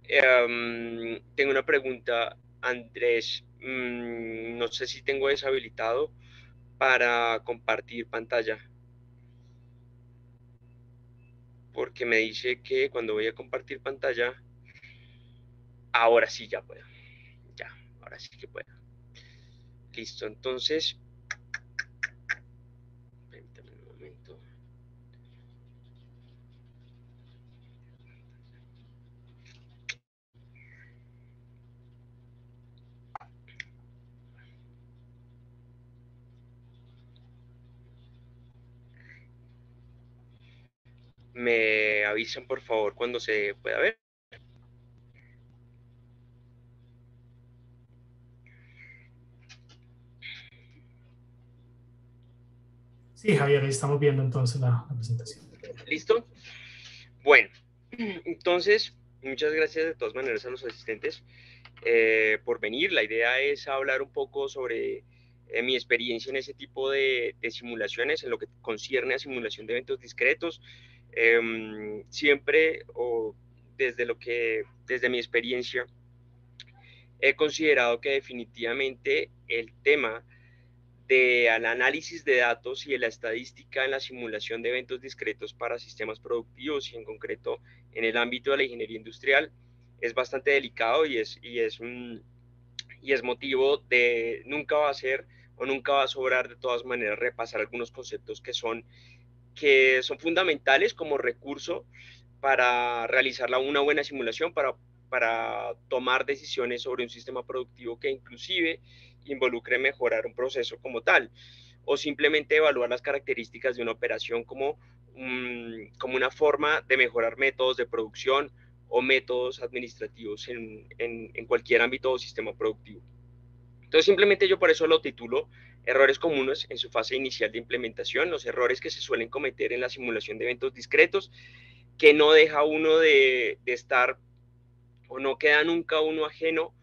Tengo una pregunta, Andrés. No sé si tengo deshabilitado para compartir pantalla, porque me dice que cuando voy a compartir pantalla, ahora sí ya puedo. Ya, ahora sí que puedo. Listo, entonces, permítame un momento. Me avisan por favor cuando se pueda ver. Sí, Javier, ahí estamos viendo entonces la presentación. ¿Listo? Bueno, entonces, muchas gracias de todas maneras a los asistentes por venir. La idea es hablar un poco sobre mi experiencia en ese tipo de simulaciones, en lo que concierne a simulación de eventos discretos. Siempre o desde mi experiencia, he considerado que definitivamente el tema del análisis de datos y de la estadística en la simulación de eventos discretos para sistemas productivos y en concreto en el ámbito de la ingeniería industrial es bastante delicado y es motivo de nunca va a ser o nunca va a sobrar de todas maneras repasar algunos conceptos que son fundamentales como recurso para realizar una buena simulación, para tomar decisiones sobre un sistema productivo que inclusive involucre mejorar un proceso como tal, o simplemente evaluar las características de una operación como una forma de mejorar métodos de producción o métodos administrativos en cualquier ámbito o sistema productivo. Entonces simplemente yo por eso lo titulo errores comunes en su fase inicial de implementación, los errores que se suelen cometer en la simulación de eventos discretos, que no deja uno de estar o no queda nunca uno ajeno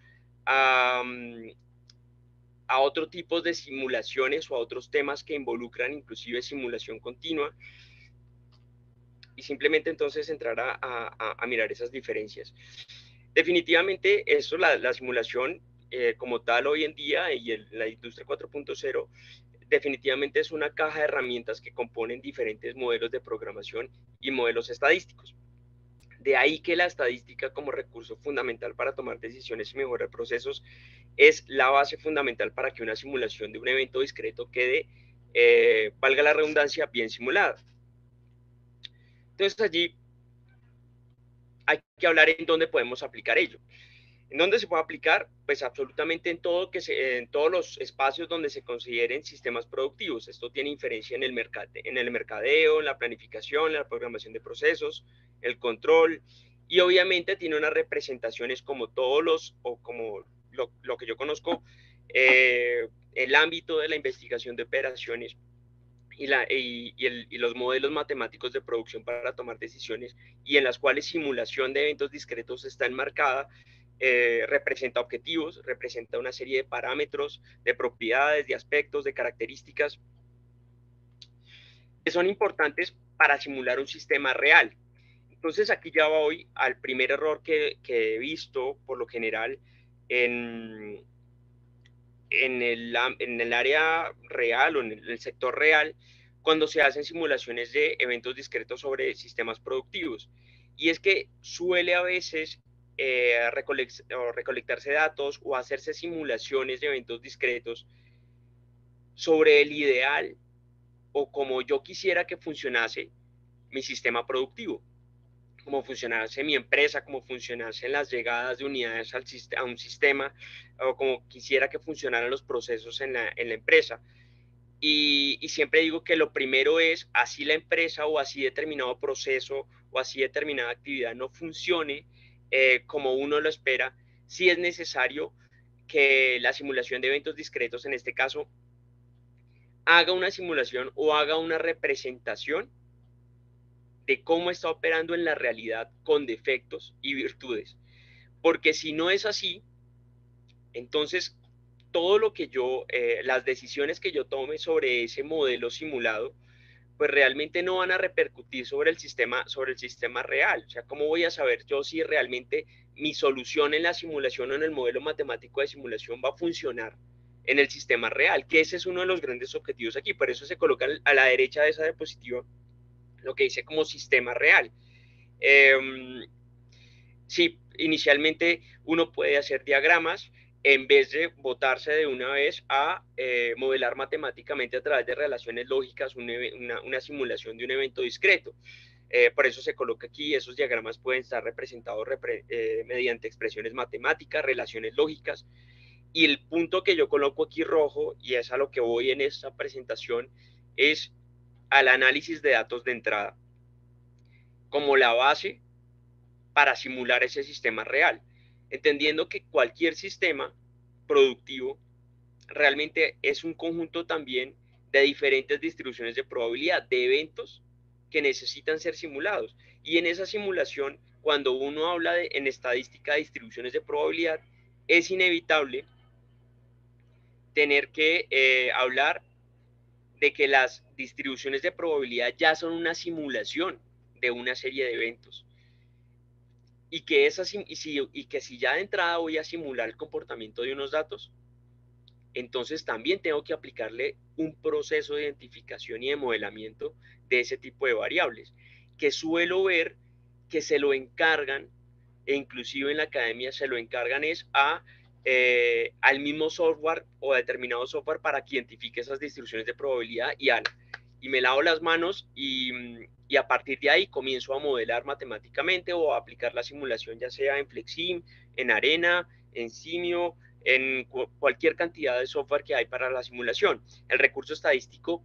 a, a otro tipo de simulaciones o a otros temas que involucran inclusive simulación continua y simplemente entonces entrar a mirar esas diferencias. Definitivamente eso, la simulación como tal hoy en día y la industria 4.0 definitivamente es una caja de herramientas que componen diferentes modelos de programación y modelos estadísticos. De ahí que la estadística como recurso fundamental para tomar decisiones y mejorar procesos es la base fundamental para que una simulación de un evento discreto quede, valga la redundancia, bien simulada. Entonces allí hay que hablar en dónde podemos aplicar ello. ¿En dónde se puede aplicar? Pues absolutamente en todos los espacios donde se consideren sistemas productivos. Esto tiene inferencia en el mercadeo, en la planificación, en la programación de procesos, el control, y obviamente tiene unas representaciones como o como lo que yo conozco, el ámbito de la investigación de operaciones y los modelos matemáticos de producción para tomar decisiones y en las cuales simulación de eventos discretos está enmarcada, representa objetivos, representa una serie de parámetros, de propiedades, de aspectos, de características que son importantes para simular un sistema real. Entonces aquí ya voy al primer error que he visto por lo general en, en el área real o en el sector real cuando se hacen simulaciones de eventos discretos sobre sistemas productivos. Y es que suele a veces recolectarse datos o hacerse simulaciones de eventos discretos sobre el ideal o como yo quisiera que funcionase mi sistema productivo, cómo funcionase mi empresa, cómo funcionasen las llegadas de unidades a un sistema, o como quisiera que funcionaran los procesos en la empresa. Y siempre digo que lo primero es, así la empresa o así determinado proceso o así determinada actividad no funcione como uno lo espera, sí es necesario que la simulación de eventos discretos, en este caso, haga una simulación o haga una representación de cómo está operando en la realidad con defectos y virtudes. Porque si no es así, entonces todo lo que las decisiones que yo tome sobre ese modelo simulado pues realmente no van a repercutir sobre el sistema real. O sea, ¿cómo voy a saber yo si realmente mi solución en la simulación o en el modelo matemático de simulación va a funcionar en el sistema real? Que ese es uno de los grandes objetivos aquí. Por eso se coloca a la derecha de esa diapositiva lo que dice como sistema real. Sí, inicialmente uno puede hacer diagramas en vez de botarse de una vez a modelar matemáticamente a través de relaciones lógicas una simulación de un evento discreto. Por eso se coloca aquí, esos diagramas pueden estar representados mediante expresiones matemáticas, relaciones lógicas. Y el punto que yo coloco aquí rojo, y es a lo que voy en esta presentación, es al análisis de datos de entrada, como la base para simular ese sistema real, entendiendo que cualquier sistema productivo realmente es un conjunto también de diferentes distribuciones de probabilidad, de eventos que necesitan ser simulados. Y en esa simulación, cuando uno habla en estadística de distribuciones de probabilidad, es inevitable tener que hablar de que las distribuciones de probabilidad ya son una simulación de una serie de eventos. Y que si ya de entrada voy a simular el comportamiento de unos datos, entonces también tengo que aplicarle un proceso de identificación y de modelamiento de ese tipo de variables, que suelo ver que se lo encargan, e inclusive en la academia se lo encargan al mismo software o a determinado software para que identifique esas distribuciones de probabilidad y me lavo las manos y a partir de ahí comienzo a modelar matemáticamente o a aplicar la simulación ya sea en Flexim, en Arena, en Simio, en cualquier cantidad de software que hay para la simulación. El recurso estadístico,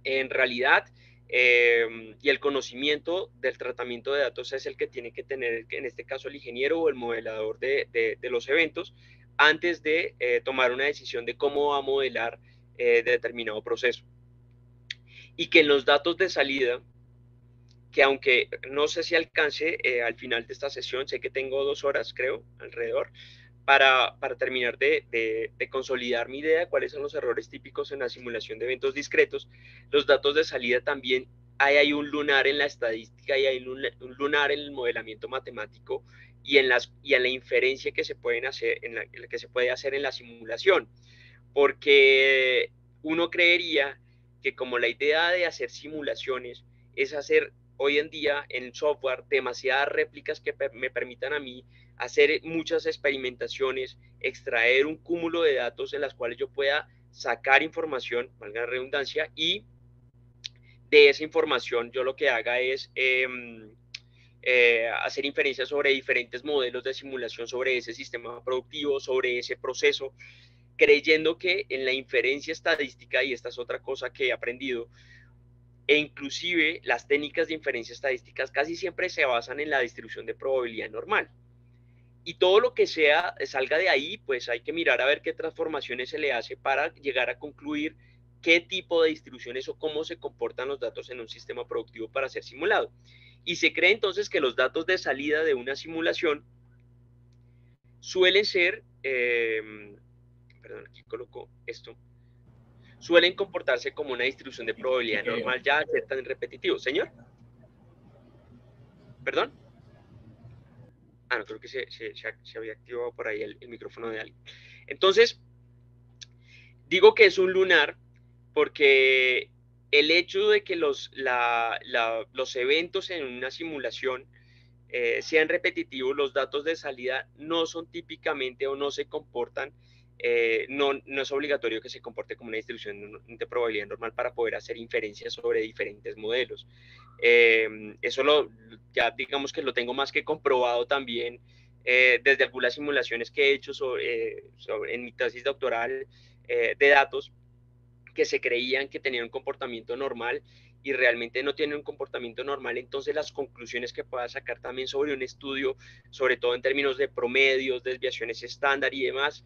en realidad, y el conocimiento del tratamiento de datos es el que tiene que tener, en este caso, el ingeniero o el modelador de los eventos antes de tomar una decisión de cómo va a modelar determinado proceso. Y que en los datos de salida, que aunque no sé si alcance al final de esta sesión, sé que tengo 2 horas, creo, alrededor, para terminar de consolidar mi idea de cuáles son los errores típicos en la simulación de eventos discretos. Los datos de salida también hay un lunar en la estadística y hay un lunar en el modelamiento matemático y en la inferencia que se pueden hacer, que se puede hacer en la simulación. Porque uno creería que como la idea de hacer simulaciones es hacer hoy en día en software demasiadas réplicas que me permitan a mí hacer muchas experimentaciones, extraer un cúmulo de datos en las cuales yo pueda sacar información, valga la redundancia, y de esa información yo lo que haga es hacer inferencias sobre diferentes modelos de simulación sobre ese sistema productivo, sobre ese proceso, creyendo que en la inferencia estadística, y esta es otra cosa que he aprendido, e inclusive las técnicas de inferencia estadísticas casi siempre se basan en la distribución de probabilidad normal. Y todo lo que salga de ahí, pues hay que mirar a ver qué transformaciones se le hace para llegar a concluir qué tipo de distribuciones o cómo se comportan los datos en un sistema productivo para ser simulado. Y se cree entonces que los datos de salida de una simulación suelen ser, perdón, aquí coloco esto, suelen comportarse como una distribución de probabilidad normal ya al ser tan repetitivo. ¿Señor? ¿Perdón? Ah, no, creo que se había activado por ahí el micrófono de alguien. Entonces, digo que es un lunar porque el hecho de que los eventos en una simulación sean repetitivos, los datos de salida no son típicamente o no se comportan, no es obligatorio que se comporte como una distribución de probabilidad normal para poder hacer inferencias sobre diferentes modelos. Eso ya digamos que lo tengo más que comprobado también desde algunas simulaciones que he hecho en mi tesis doctoral de datos que se creían que tenían un comportamiento normal y realmente no tienen un comportamiento normal, entonces las conclusiones que pueda sacar también sobre un estudio, sobre todo en términos de promedios, desviaciones estándar y demás,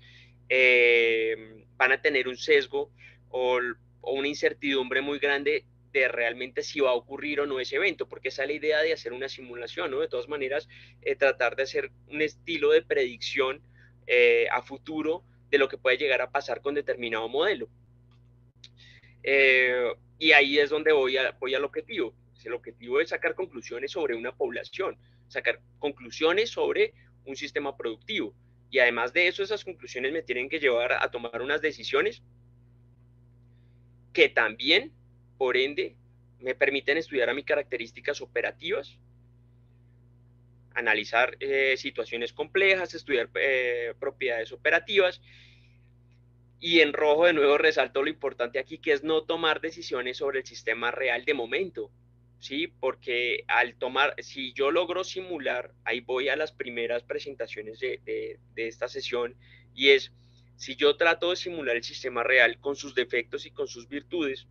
van a tener un sesgo o una incertidumbre muy grande de realmente si va a ocurrir o no ese evento, porque esa es la idea de hacer una simulación, ¿no? De todas maneras, tratar de hacer un estilo de predicción a futuro de lo que puede llegar a pasar con determinado modelo. Y ahí es donde voy al objetivo. El objetivo es sacar conclusiones sobre una población, sacar conclusiones sobre un sistema productivo. Y además de eso, esas conclusiones me tienen que llevar a tomar unas decisiones que también, por ende, me permiten estudiar a mis características operativas, analizar situaciones complejas, estudiar propiedades operativas. Y en rojo de nuevo resalto lo importante aquí, que es no tomar decisiones sobre el sistema real de momento, ¿sí? Porque al tomar, si yo logro simular, ahí voy a las primeras presentaciones de esta sesión, y es, si yo trato de simular el sistema real con sus defectos y con sus virtudes,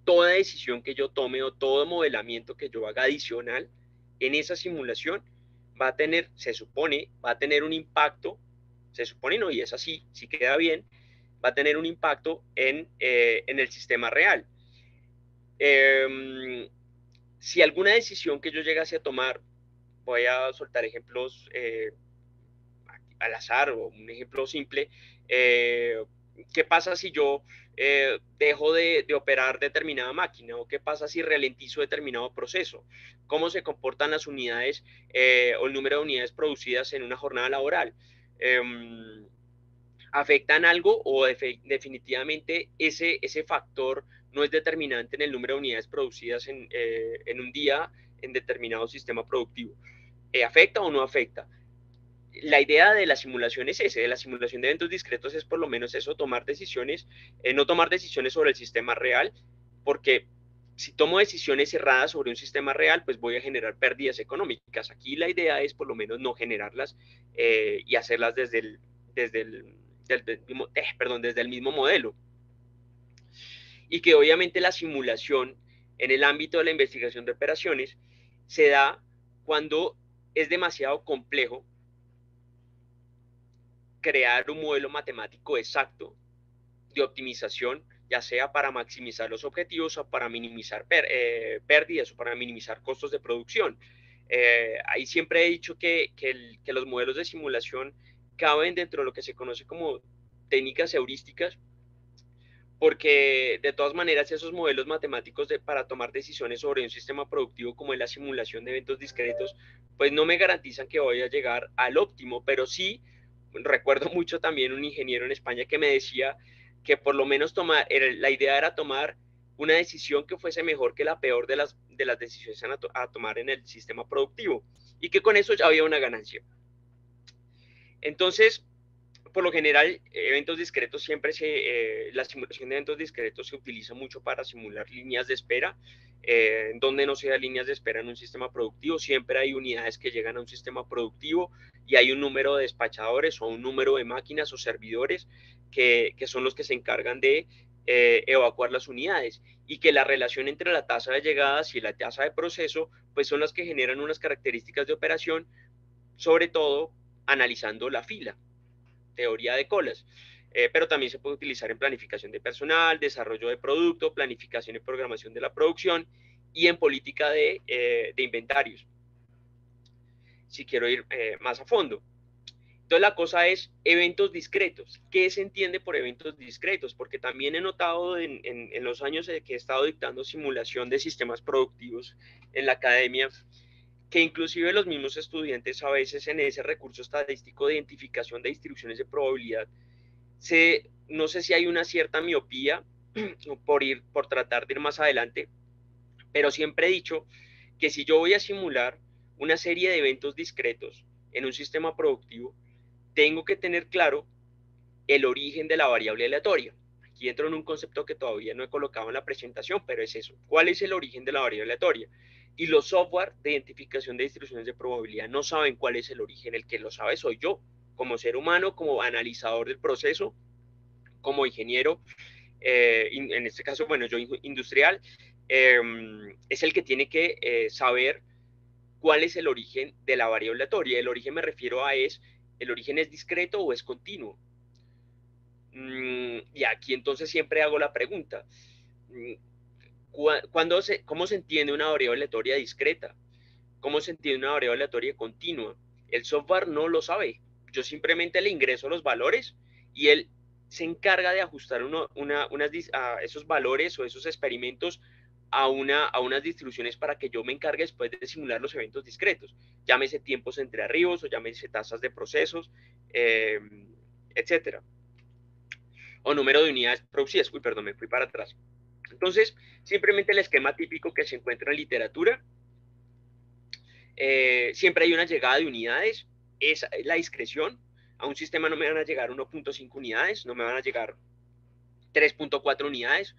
toda decisión que yo tome o todo modelamiento que yo haga adicional en esa simulación va a tener, se supone, va a tener un impacto, se supone no, y es así, si queda bien, va a tener un impacto en el sistema real. Si alguna decisión que yo llegase a tomar, voy a soltar ejemplos al azar o un ejemplo simple, ¿qué pasa si yo dejo de operar determinada máquina? ¿O qué pasa si ralentizo determinado proceso? ¿Cómo se comportan las unidades o el número de unidades producidas en una jornada laboral? ¿Afectan algo o definitivamente ese factor no es determinante en el número de unidades producidas en un día en determinado sistema productivo? ¿Afecta o no afecta? La idea de la simulación es ese, de la simulación de eventos discretos es por lo menos eso, tomar decisiones, no tomar decisiones sobre el sistema real, porque si tomo decisiones erradas sobre un sistema real, pues voy a generar pérdidas económicas. Aquí la idea es por lo menos no generarlas y hacerlas desde el mismo modelo. Y que obviamente la simulación en el ámbito de la investigación de operaciones se da cuando es demasiado complejo crear un modelo matemático exacto de optimización, ya sea para maximizar los objetivos o para minimizar pérdidas o para minimizar costos de producción. Ahí siempre he dicho que los modelos de simulación caben dentro de lo que se conoce como técnicas heurísticas, porque de todas maneras esos modelos matemáticos para tomar decisiones sobre un sistema productivo como es la simulación de eventos discretos, pues no me garantizan que voy a llegar al óptimo, pero sí recuerdo mucho también un ingeniero en España que me decía que por lo menos la idea era tomar una decisión que fuese mejor que la peor de las decisiones a tomar en el sistema productivo y que con eso ya había una ganancia. Entonces, por lo general, eventos discretos la simulación de eventos discretos se utiliza mucho para simular líneas de espera, donde no se da líneas de espera en un sistema productivo, siempre hay unidades que llegan a un sistema productivo y hay un número de despachadores o un número de máquinas o servidores que son los que se encargan de evacuar las unidades y que la relación entre la tasa de llegadas y la tasa de proceso pues son las que generan unas características de operación, sobre todo analizando la fila, teoría de colas, pero también se puede utilizar en planificación de personal, desarrollo de producto, planificación y programación de la producción y en política de inventarios, si quiero ir más a fondo. Entonces la cosa es eventos discretos. ¿Qué se entiende por eventos discretos? Porque también he notado en los años que he estado dictando simulación de sistemas productivos en la academia, que inclusive los mismos estudiantes a veces en ese recurso estadístico de identificación de distribuciones de probabilidad no sé si hay una cierta miopía por tratar de ir más adelante, pero siempre he dicho que si yo voy a simular una serie de eventos discretos en un sistema productivo, tengo que tener claro el origen de la variable aleatoria. Aquí entro en un concepto que todavía no he colocado en la presentación, pero es eso. ¿Cuál es el origen de la variable aleatoria? Y los software de identificación de distribuciones de probabilidad no saben cuál es el origen. El que lo sabe soy yo, como ser humano, como analizador del proceso, como ingeniero, en este caso, bueno, yo industrial, es el que tiene que saber cuál es el origen de la variable aleatoria. El origen me refiero ¿el origen es discreto o es continuo? Y aquí entonces siempre hago la pregunta, ¿cómo se entiende una variable aleatoria discreta? ¿Cómo se entiende una variable aleatoria continua? El software no lo sabe. Yo simplemente le ingreso los valores y él se encarga de ajustar a esos valores o esos experimentos a unas distribuciones para que yo me encargue después de simular los eventos discretos. Llámese tiempos entre arribos o llámese tasas de procesos, eh, etcétera. O número de unidades producidas. Uy, perdón, me fui para atrás. Entonces, simplemente el esquema típico que se encuentra en literatura, siempre hay una llegada de unidades, es la discreción. A un sistema no me van a llegar 1.5 unidades, no me van a llegar 3.4 unidades,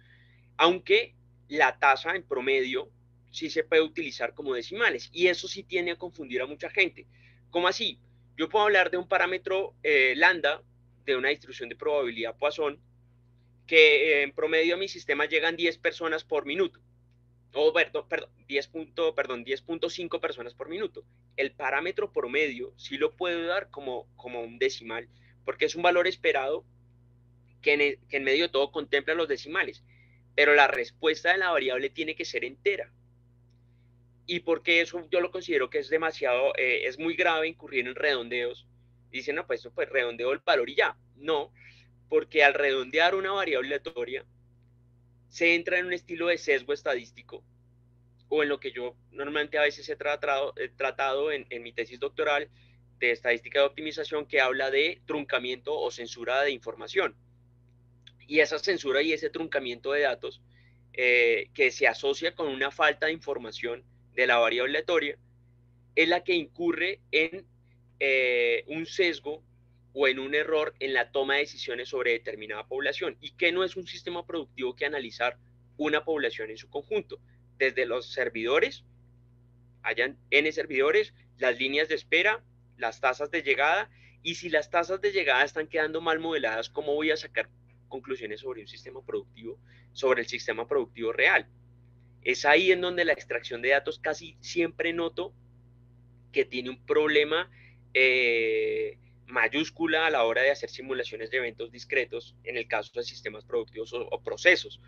aunque la tasa en promedio sí se puede utilizar como decimales, y eso sí tiene a confundir a mucha gente. ¿Cómo así? Yo puedo hablar de un parámetro lambda, de una distribución de probabilidad Poisson, que en promedio a mi sistema llegan 10 personas por minuto, o perdón, 10.5 personas por minuto. El parámetro promedio sí lo puedo dar como un decimal, porque es un valor esperado que en medio de todo contempla los decimales, pero la respuesta de la variable tiene que ser entera. Y porque eso yo lo considero que es demasiado, es muy grave incurrir en redondeos. Dicen, no, pues redondeo el valor y ya. No, porque al redondear una variable aleatoria, se entra en un estilo de sesgo estadístico, o en lo que yo normalmente a veces he tratado en mi tesis doctoral de estadística de optimización, que habla de truncamiento o censura de información. Y esa censura y ese truncamiento de datos que se asocia con una falta de información de la variable aleatoria es la que incurre en un sesgo o en un error en la toma de decisiones sobre determinada población, y que no es un sistema productivo que analizar una población en su conjunto, desde los servidores, hayan N servidores, las líneas de espera, las tasas de llegada, y si las tasas de llegada están quedando mal modeladas, ¿cómo voy a sacar conclusiones sobre un sistema productivo, sobre el sistema productivo real? Es ahí en donde la extracción de datos casi siempre noto que tiene un problema mayúscula a la hora de hacer simulaciones de eventos discretos en el caso de sistemas productivos o procesos,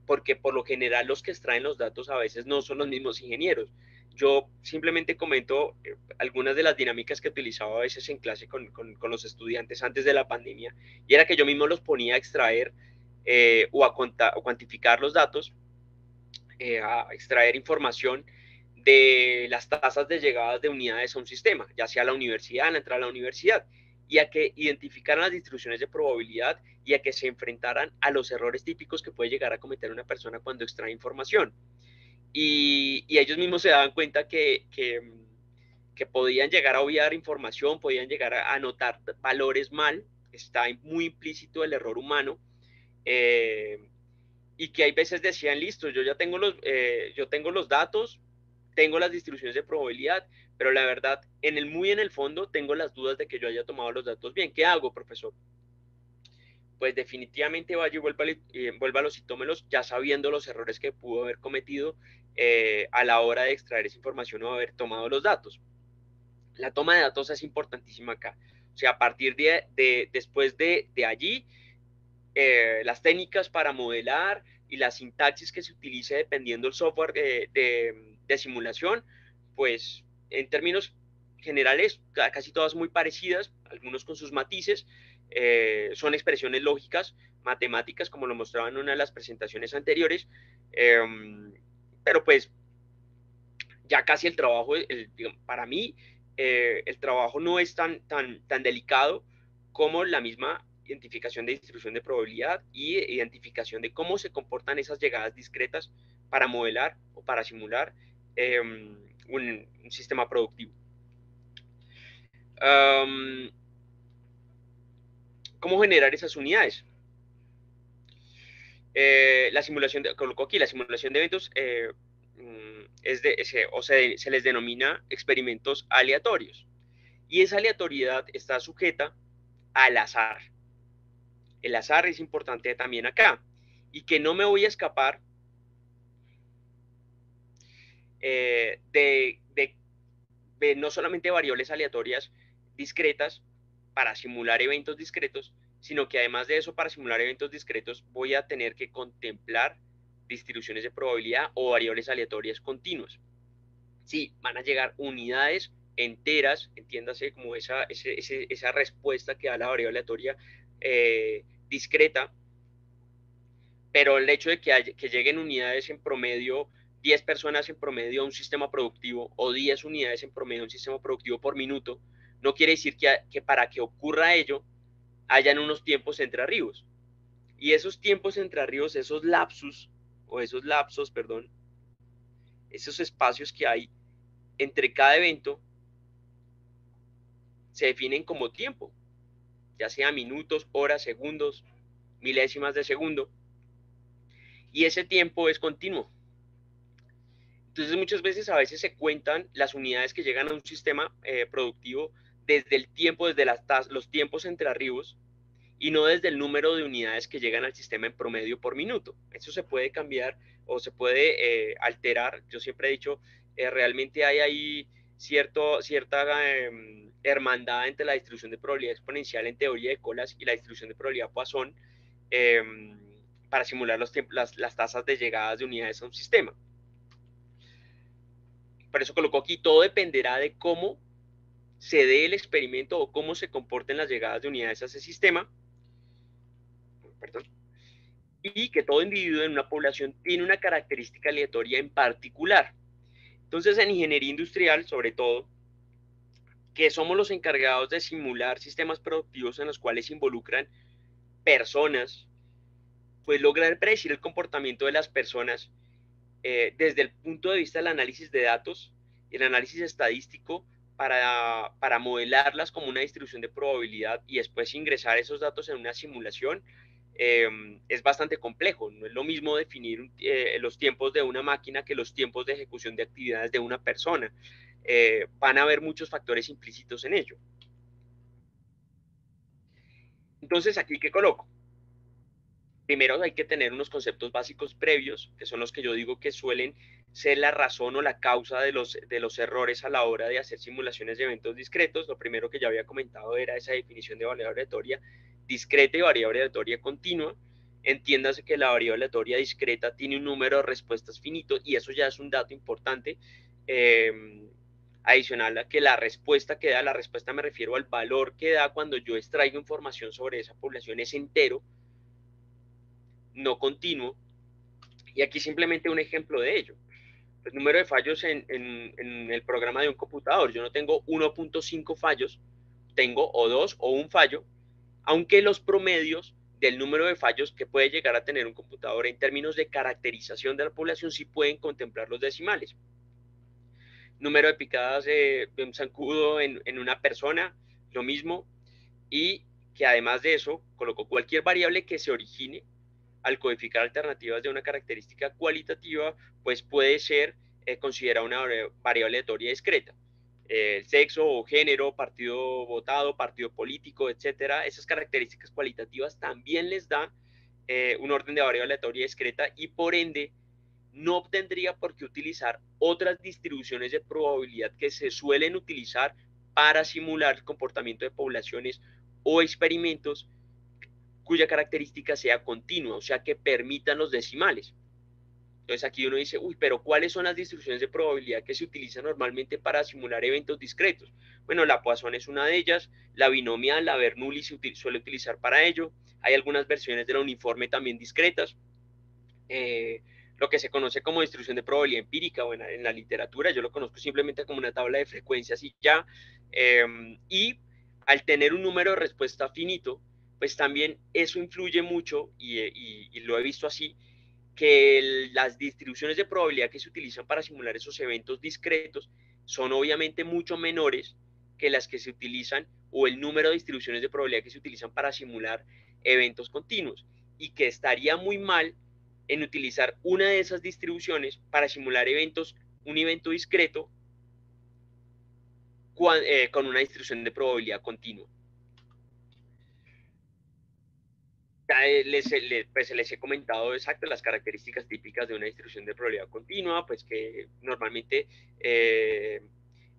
porque por lo general los que extraen los datos a veces no son los mismos ingenieros. Yo simplemente comento algunas de las dinámicas que utilizaba a veces en clase con los estudiantes antes de la pandemia, y era que yo mismo los ponía a extraer o cuantificar los datos, a extraer información de las tasas de llegadas de unidades a un sistema, ya sea a la universidad, a la entrada a la universidad, y a que identificaran las distribuciones de probabilidad y a que se enfrentaran a los errores típicos que puede llegar a cometer una persona cuando extrae información. Y ellos mismos se daban cuenta que podían llegar a obviar información, podían llegar a anotar valores mal, está muy implícito el error humano, eh, y que hay veces decían, listo, yo tengo los datos, tengo las distribuciones de probabilidad, pero la verdad, muy en el fondo, tengo las dudas de que yo haya tomado los datos bien. ¿Qué hago, profesor? Pues definitivamente vaya y vuélvalos y tómelos ya sabiendo los errores que pudo haber cometido a la hora de extraer esa información o haber tomado los datos. La toma de datos es importantísima acá. O sea, a partir después de allí, las técnicas para modelar y la sintaxis que se utilice dependiendo del software de simulación, pues en términos generales, casi todas muy parecidas, algunos con sus matices, son expresiones lógicas, matemáticas, como lo mostraba en una de las presentaciones anteriores, eh, pero pues ya casi el trabajo, para mí, el trabajo no es tan delicado como la misma identificación de distribución de probabilidad y identificación de cómo se comportan esas llegadas discretas para modelar o para simular un sistema productivo. ¿Cómo generar esas unidades? La simulación coloco aquí, la simulación de eventos se les denomina experimentos aleatorios. Y esa aleatoriedad está sujeta al azar. El azar es importante también acá. Y que no me voy a escapar de no solamente variables aleatorias discretas para simular eventos discretos, sino que además de eso, para simular eventos discretos, voy a tener que contemplar distribuciones de probabilidad o variables aleatorias continuas. Sí, van a llegar unidades enteras, entiéndase como esa respuesta que da la variable aleatoria, discreta, pero el hecho de que lleguen unidades en promedio, 10 personas en promedio a un sistema productivo o 10 unidades en promedio a un sistema productivo por minuto, no quiere decir que para que ocurra ello hayan unos tiempos entre arribos. Y esos tiempos entre arribos, esos lapsos, perdón, esos espacios que hay entre cada evento, se definen como tiempo, ya sea minutos, horas, segundos, milésimas de segundo, y ese tiempo es continuo. Entonces muchas veces a veces se cuentan las unidades que llegan a un sistema productivo desde el tiempo, desde los tiempos entre arribos, y no desde el número de unidades que llegan al sistema en promedio por minuto. Eso se puede cambiar o se puede alterar. Yo siempre he dicho, realmente hay ahí cierta hermandad entre la distribución de probabilidad exponencial en teoría de colas y la distribución de probabilidad Poisson eh, para simular las tasas de llegadas de unidades a un sistema. Por eso colocó aquí, todo dependerá de cómo se dé el experimento o cómo se comporten las llegadas de unidades a ese sistema. Perdón. Y que todo individuo en una población tiene una característica aleatoria en particular. Entonces, en ingeniería industrial, sobre todo, que somos los encargados de simular sistemas productivos en los cuales se involucran personas, pues lograr predecir el comportamiento de las personas desde el punto de vista del análisis de datos y el análisis estadístico para modelarlas como una distribución de probabilidad y después ingresar esos datos en una simulación, es bastante complejo. No es lo mismo definir los tiempos de una máquina que los tiempos de ejecución de actividades de una persona. Van a haber muchos factores implícitos en ello. Entonces, ¿aquí qué coloco? Primero hay que tener unos conceptos básicos previos, que son los que yo digo que suelen ser la razón o la causa de los errores a la hora de hacer simulaciones de eventos discretos. Lo primero que ya había comentado era esa definición de variable aleatoria discreta y variable aleatoria continua. Entiéndase que la variable aleatoria discreta tiene un número de respuestas finito y eso ya es un dato importante. Adicional a que la respuesta que da, la respuesta me refiero al valor que da cuando yo extraigo información sobre esa población, es entero, no continuo. Y aquí simplemente un ejemplo de ello. El número de fallos en el programa de un computador. Yo no tengo 1.5 fallos, tengo o 2 o un fallo, aunque los promedios del número de fallos que puede llegar a tener un computador en términos de caracterización de la población sí pueden contemplar los decimales. Número de picadas de un zancudo en una persona, lo mismo, y que además de eso colocó cualquier variable que se origine al codificar alternativas de una característica cualitativa, pues puede ser considerada una variable aleatoria discreta. Sexo o género, partido votado, partido político, etcétera. Esas características cualitativas también les da un orden de variable aleatoria discreta y por ende no tendría por qué utilizar otras distribuciones de probabilidad que se suelen utilizar para simular el comportamiento de poblaciones o experimentos cuya característica sea continua, o sea, que permitan los decimales. Entonces aquí uno dice, uy, pero ¿cuáles son las distribuciones de probabilidad que se utilizan normalmente para simular eventos discretos? Bueno, la Poisson es una de ellas, la binomial, la Bernoulli se suele utilizar para ello, hay algunas versiones de la uniforme también discretas, lo que se conoce como distribución de probabilidad empírica, bueno, en la literatura yo lo conozco simplemente como una tabla de frecuencias y ya, y al tener un número de respuesta finito, pues también eso influye mucho, y lo he visto así, que las distribuciones de probabilidad que se utilizan para simular esos eventos discretos son obviamente mucho menores que las que se utilizan o el número de distribuciones de probabilidad que se utilizan para simular eventos continuos y que estaría muy mal en utilizar una de esas distribuciones para simular un evento discreto con una distribución de probabilidad continua. Ya pues les he comentado exacto las características típicas de una distribución de probabilidad continua, pues que normalmente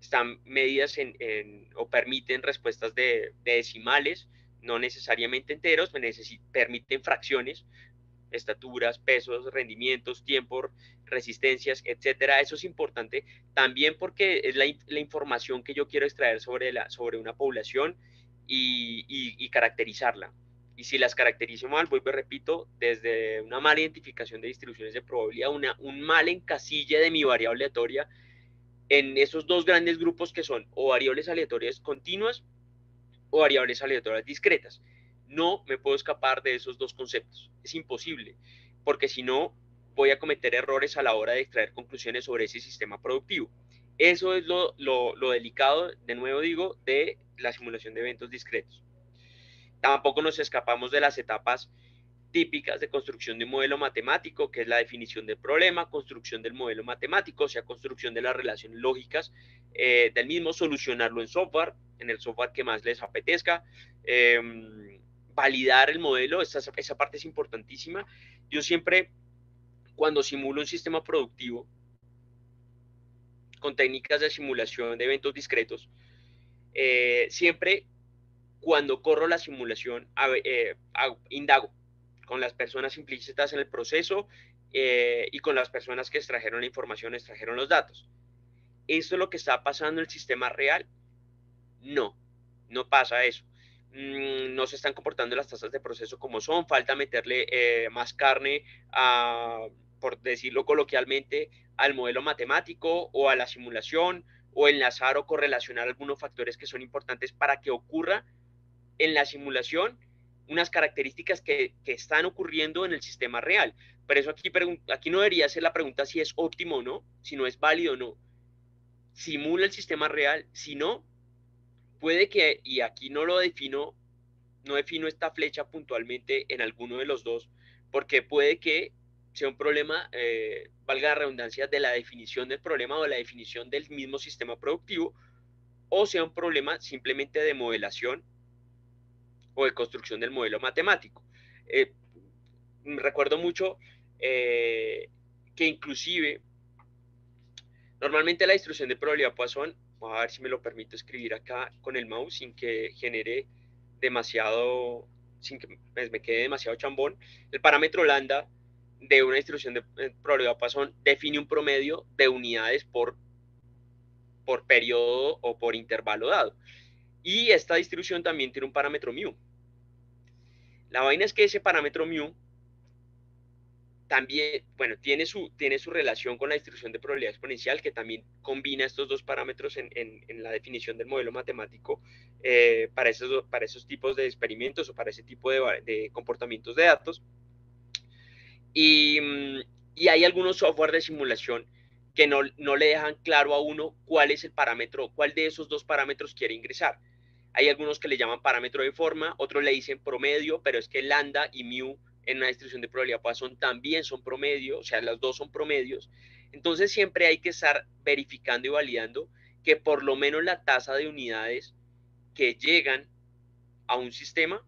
están medidas o permiten respuestas de decimales, no necesariamente enteros, permiten fracciones, estaturas, pesos, rendimientos, tiempos, resistencias, etcétera. Eso es importante también porque es la información que yo quiero extraer sobre una población y caracterizarla. Y si las caracterizo mal, vuelvo y repito, desde una mala identificación de distribuciones de probabilidad, un mal encasille de mi variable aleatoria en esos dos grandes grupos que son o variables aleatorias continuas o variables aleatorias discretas. No me puedo escapar de esos dos conceptos. Es imposible, porque si no, voy a cometer errores a la hora de extraer conclusiones sobre ese sistema productivo. Eso es lo delicado, de nuevo digo, de la simulación de eventos discretos. Tampoco nos escapamos de las etapas típicas de construcción de un modelo matemático, que es la definición del problema, construcción del modelo matemático, o sea, construcción de las relaciones lógicas del mismo, solucionarlo en el software que más les apetezca, validar el modelo, esa parte es importantísima. Yo siempre, cuando simulo un sistema productivo con técnicas de simulación de eventos discretos, siempre cuando corro la simulación, indago con las personas implícitas en el proceso y con las personas que extrajeron la información, extrajeron los datos. ¿Esto es lo que está pasando en el sistema real? No, no pasa eso. No se están comportando las tasas de proceso como son, falta meterle más carne, por decirlo coloquialmente, al modelo matemático o a la simulación, o enlazar o correlacionar algunos factores que son importantes para que ocurra en la simulación unas características que están ocurriendo en el sistema real. Por eso aquí no debería ser la pregunta si es óptimo o no, si no es válido o no. Simula el sistema real, si no, puede que, y aquí no defino esta flecha puntualmente en alguno de los dos, porque puede que sea un problema, valga la redundancia, de la definición del problema o de la definición del mismo sistema productivo, o sea un problema simplemente de modelación o de construcción del modelo matemático. Eh, Recuerdo mucho que inclusive normalmente la distribución de probabilidad Poisson, voy a ver si me lo permito escribir acá con el mouse sin que genere demasiado, sin que pues, me quede demasiado chambón. El parámetro lambda de una distribución de probabilidad Poisson define un promedio de unidades por periodo o por intervalo dado. Y esta distribución también tiene un parámetro mu. La vaina es que ese parámetro mu también, bueno, tiene su relación con la distribución de probabilidad exponencial, que también combina estos dos parámetros en la definición del modelo matemático para esos tipos de experimentos o para ese tipo de comportamientos de datos. Y, y hay algunos software de simulación que no le dejan claro a uno cuál es el parámetro, cuál de esos dos parámetros quiere ingresar. Hay algunos que le llaman parámetro de forma, otros le dicen promedio, pero es que lambda y mu en una distribución de probabilidad Poisson también son promedio, o sea, las dos son promedios. Entonces siempre hay que estar verificando y validando que por lo menos la tasa de unidades que llegan a un sistema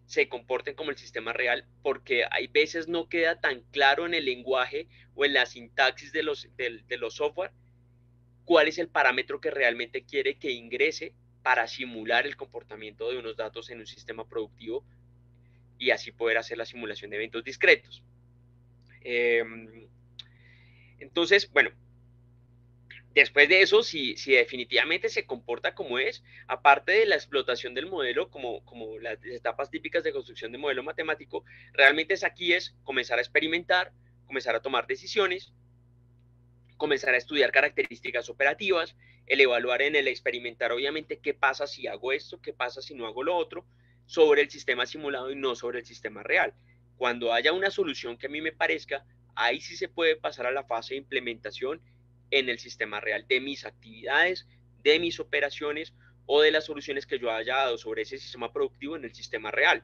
se comporten como el sistema real, porque hay veces no queda tan claro en el lenguaje o en la sintaxis de los software cuál es el parámetro que realmente quiere que ingrese para simular el comportamiento de unos datos en un sistema productivo y así poder hacer la simulación de eventos discretos. Entonces, bueno, después de eso, si definitivamente se comporta como es, aparte de la explotación del modelo, como las etapas típicas de construcción de modelo matemático, realmente es comenzar a experimentar, comenzar a tomar decisiones, comenzar a estudiar características operativas, el evaluar en el experimentar, obviamente, qué pasa si hago esto, qué pasa si no hago lo otro, sobre el sistema simulado y no sobre el sistema real. Cuando haya una solución que a mí me parezca, ahí sí se puede pasar a la fase de implementación en el sistema real de mis actividades, de mis operaciones o de las soluciones que yo haya dado sobre ese sistema productivo en el sistema real.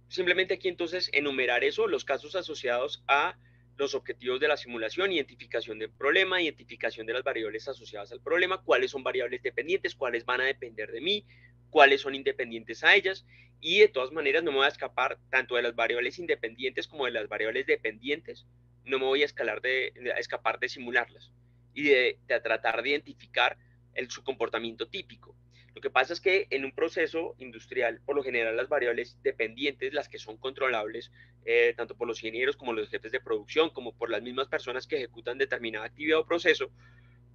Simplemente aquí entonces enumerar eso, los casos asociados a los objetivos de la simulación, identificación del problema, identificación de las variables asociadas al problema, cuáles son variables dependientes, cuáles van a depender de mí, cuáles son independientes a ellas, y de todas maneras no me voy a escapar tanto de las variables independientes como de las variables dependientes, no me voy a escapar de simularlas y de tratar de identificar su comportamiento típico. Lo que pasa es que en un proceso industrial, por lo general, las variables dependientes, las que son controlables, tanto por los ingenieros como los jefes de producción, como por las mismas personas que ejecutan determinada actividad o proceso,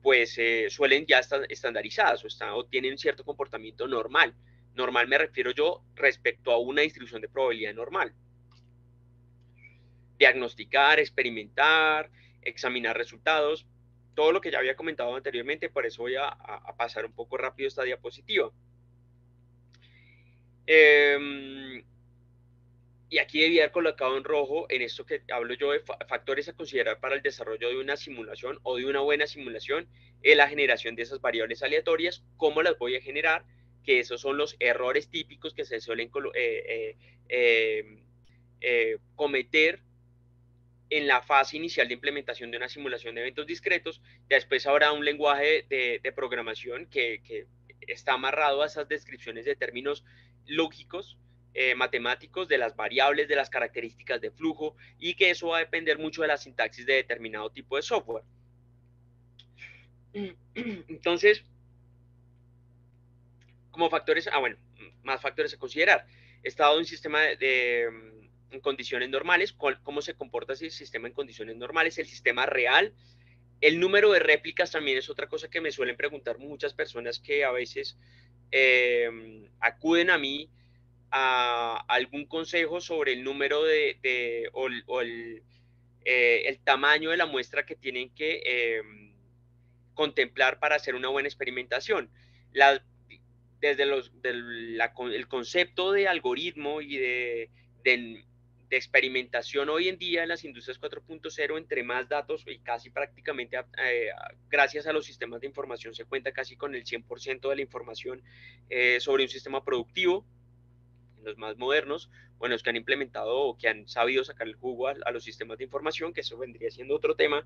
pues suelen ya estar estandarizadas o tienen cierto comportamiento normal. Normal me refiero yo respecto a una distribución de probabilidad normal. Diagnosticar, experimentar, examinar resultados, todo lo que ya había comentado anteriormente, por eso voy a pasar un poco rápido esta diapositiva. Y aquí debía haber colocado en rojo, en esto que hablo yo de factores a considerar para el desarrollo de una simulación o de una buena simulación, la generación de esas variables aleatorias, cómo las voy a generar, que esos son los errores típicos que se suelen cometer en la fase inicial de implementación de una simulación de eventos discretos. Después habrá un lenguaje de programación que está amarrado a esas descripciones de términos lógicos, matemáticos, de las variables, de las características de flujo, y que eso va a depender mucho de la sintaxis de determinado tipo de software. Entonces, como factores, bueno, más factores a considerar. Estado de un sistema en condiciones normales, cómo se comporta ese sistema en condiciones normales, el sistema real. El número de réplicas también es otra cosa que me suelen preguntar muchas personas que a veces acuden a mí a algún consejo sobre el número o el tamaño de la muestra que tienen que contemplar para hacer una buena experimentación. Desde el concepto de algoritmo y de experimentación hoy en día en las industrias 4.0, entre más datos y casi prácticamente gracias a los sistemas de información se cuenta casi con el 100% de la información sobre un sistema productivo, en los más modernos, bueno, los que han implementado o que han sabido sacar el jugo a los sistemas de información, que eso vendría siendo otro tema.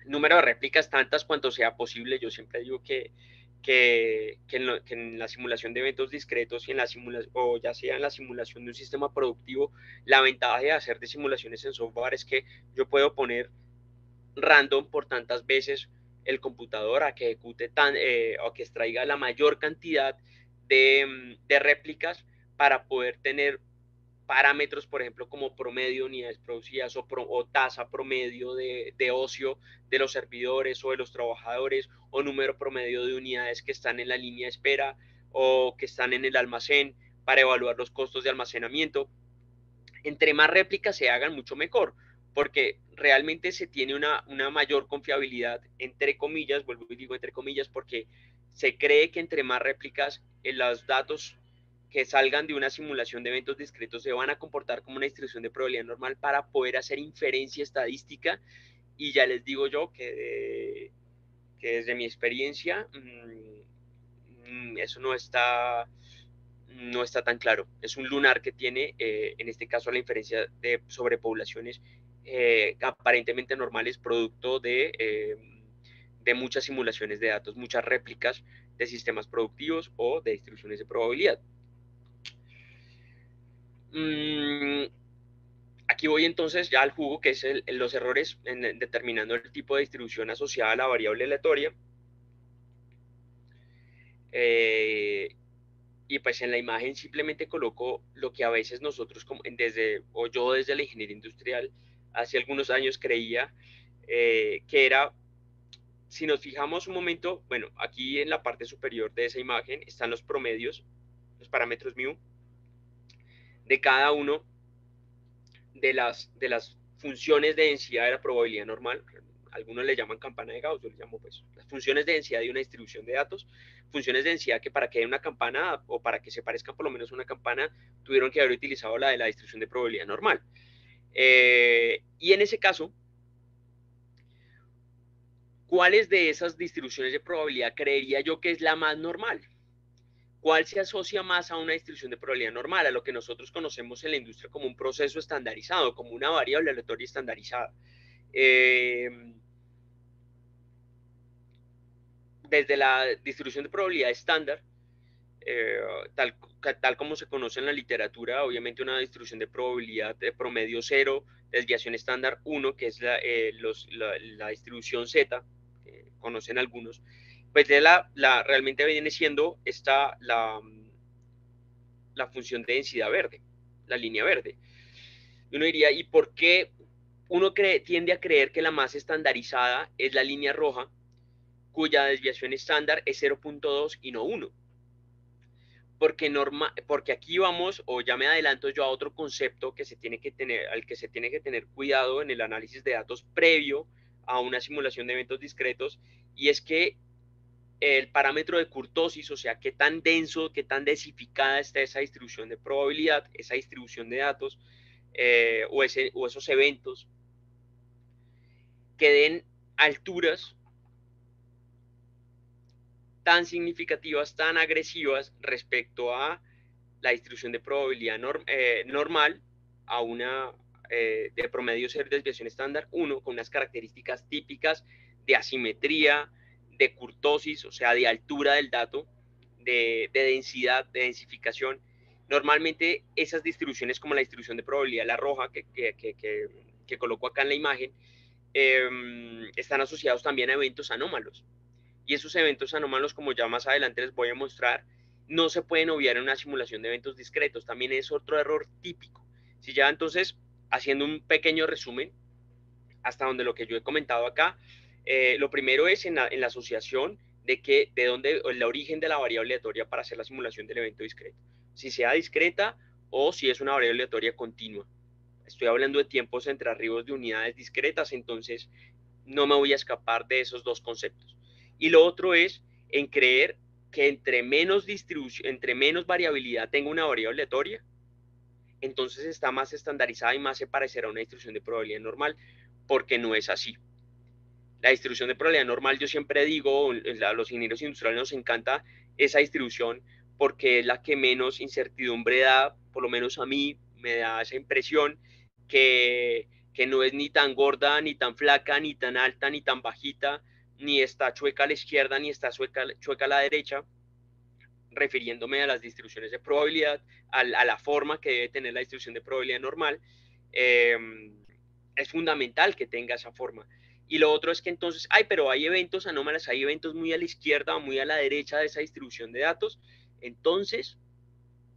Número de réplicas tantas cuanto sea posible. Yo siempre digo que en la simulación de eventos discretos y en la simulación, o ya sea en la simulación de un sistema productivo, la ventaja de hacer de simulaciones en software es que yo puedo poner random por tantas veces el computador a que ejecute o que extraiga la mayor cantidad de réplicas para poder tener parámetros, por ejemplo, como promedio de unidades producidas o tasa promedio de ocio de los servidores o de los trabajadores, o número promedio de unidades que están en la línea de espera o que están en el almacén, para evaluar los costos de almacenamiento. Entre más réplicas se hagan, mucho mejor, porque realmente se tiene una mayor confiabilidad, entre comillas, vuelvo y digo entre comillas, porque se cree que entre más réplicas en los datos que salgan de una simulación de eventos discretos se van a comportar como una distribución de probabilidad normal para poder hacer inferencia estadística. Y ya les digo yo que desde mi experiencia eso no está tan claro. Es un lunar que tiene, en este caso, la inferencia de sobrepoblaciones aparentemente normales, producto de muchas simulaciones de datos, muchas réplicas de sistemas productivos o de distribuciones de probabilidad. Aquí voy entonces ya al jugo, que es los errores en determinando el tipo de distribución asociada a la variable aleatoria. Y pues en la imagen simplemente coloco lo que a veces nosotros, o yo desde la ingeniería industrial, hace algunos años creía que era, si nos fijamos un momento, bueno, aquí en la parte superior de esa imagen están los promedios, los parámetros μ, de cada uno de las funciones de densidad de la probabilidad normal. Algunos le llaman campana de Gauss, yo le llamo pues las funciones de densidad de una distribución de datos, funciones de densidad que para que haya una campana o para que se parezcan por lo menos una campana tuvieron que haber utilizado la de la distribución de probabilidad normal. Y en ese caso, ¿cuáles de esas distribuciones de probabilidad creería yo que es la más normal? ¿Cuál se asocia más a una distribución de probabilidad normal, a lo que nosotros conocemos en la industria como un proceso estandarizado, como una variable aleatoria estandarizada? Desde la distribución de probabilidad estándar, tal como se conoce en la literatura, obviamente una distribución de probabilidad de promedio 0, desviación estándar 1, que es la distribución Z, que conocen algunos, pues realmente viene siendo la función de densidad verde, la línea verde. Y uno diría, ¿y por qué tiende a creer que la más estandarizada es la línea roja, cuya desviación estándar es 0.2 y no 1. Porque aquí vamos, o ya me adelanto yo a otro concepto que se tiene que tener, al que se tiene que tener cuidado en el análisis de datos previo a una simulación de eventos discretos, y es que el parámetro de kurtosis, o sea, qué tan denso, qué tan densificada está esa distribución de probabilidad, esa distribución de datos, o esos eventos, que den alturas tan significativas, tan agresivas respecto a la distribución de probabilidad normal a una de promedio ser desviación estándar 1 con unas características típicas de asimetría, de kurtosis, o sea, de altura del dato, de densidad, de densificación. Normalmente esas distribuciones como la distribución de probabilidad, la roja que coloco acá en la imagen, están asociados también a eventos anómalos. Y esos eventos anómalos, como ya más adelante les voy a mostrar, no se pueden obviar en una simulación de eventos discretos. También es otro error típico. Si ya entonces, haciendo un pequeño resumen, hasta donde lo que yo he comentado acá, lo primero es en la asociación de dónde, el origen de la variable aleatoria para hacer la simulación del evento discreto. Si sea discreta o si es una variable aleatoria continua. Estoy hablando de tiempos entre arribos de unidades discretas, entonces no me voy a escapar de esos dos conceptos. Y lo otro es en creer que entre menos variabilidad tenga una variable aleatoria, entonces está más estandarizada y más se parecerá a una distribución de probabilidad normal, porque no es así. La distribución de probabilidad normal, yo siempre digo, a los ingenieros industriales nos encanta esa distribución porque es la que menos incertidumbre da, por lo menos a mí me da esa impresión que no es ni tan gorda, ni tan flaca, ni tan alta, ni tan bajita, ni está chueca a la izquierda, ni está chueca a la derecha, refiriéndome a las distribuciones de probabilidad, la forma que debe tener la distribución de probabilidad normal. Eh, es fundamental que tenga esa forma. Y lo otro es que entonces, pero hay eventos anómalos, hay eventos muy a la izquierda o muy a la derecha de esa distribución de datos. Entonces,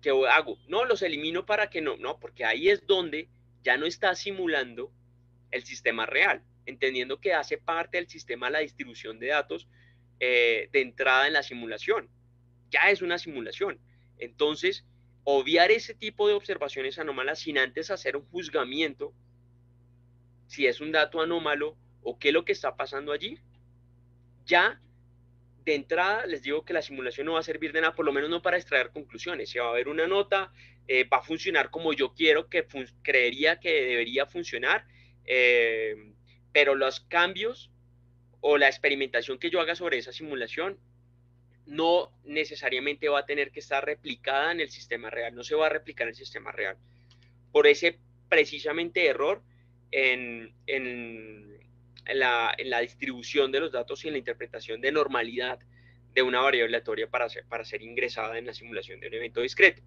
¿qué hago? No, los elimino para que no, porque ahí es donde ya no está simulando el sistema real, entendiendo que hace parte del sistema la distribución de datos de entrada en la simulación. Ya es una simulación. Entonces, obviar ese tipo de observaciones anómalas sin antes hacer un juzgamiento si es un dato anómalo o qué es lo que está pasando allí, ya de entrada les digo que la simulación no va a servir de nada, por lo menos no para extraer conclusiones. Si va a haber una nota, va a funcionar como yo quiero que creería que debería funcionar, pero los cambios o la experimentación que yo haga sobre esa simulación no necesariamente va a tener que estar replicada en el sistema real, no se va a replicar en el sistema real. Por ese precisamente error en la distribución de los datos y en la interpretación de normalidad de una variable aleatoria para ser ingresada en la simulación de un evento discreto.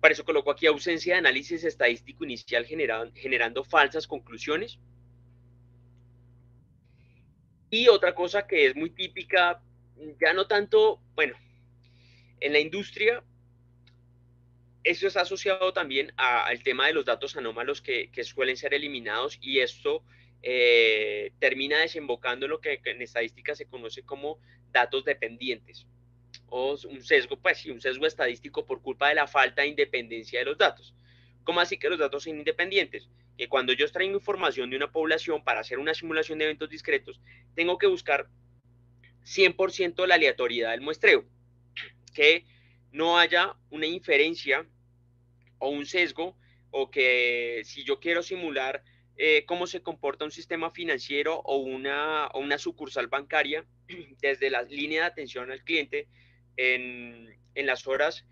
Para eso coloco aquí ausencia de análisis estadístico inicial generando falsas conclusiones. Y otra cosa que es muy típica, ya no tanto, bueno, en la industria, eso está asociado también al tema de los datos anómalos que suelen ser eliminados y esto termina desembocando en lo que en estadística se conoce como datos dependientes o un sesgo, pues sí, un sesgo estadístico por culpa de la falta de independencia de los datos. ¿Cómo así que los datos son independientes? Que cuando yo extraigo información de una población para hacer una simulación de eventos discretos, tengo que buscar 100% la aleatoriedad del muestreo, que no haya una inferencia o un sesgo, o que si yo quiero simular cómo se comporta un sistema financiero o una sucursal bancaria desde la línea de atención al cliente en las horas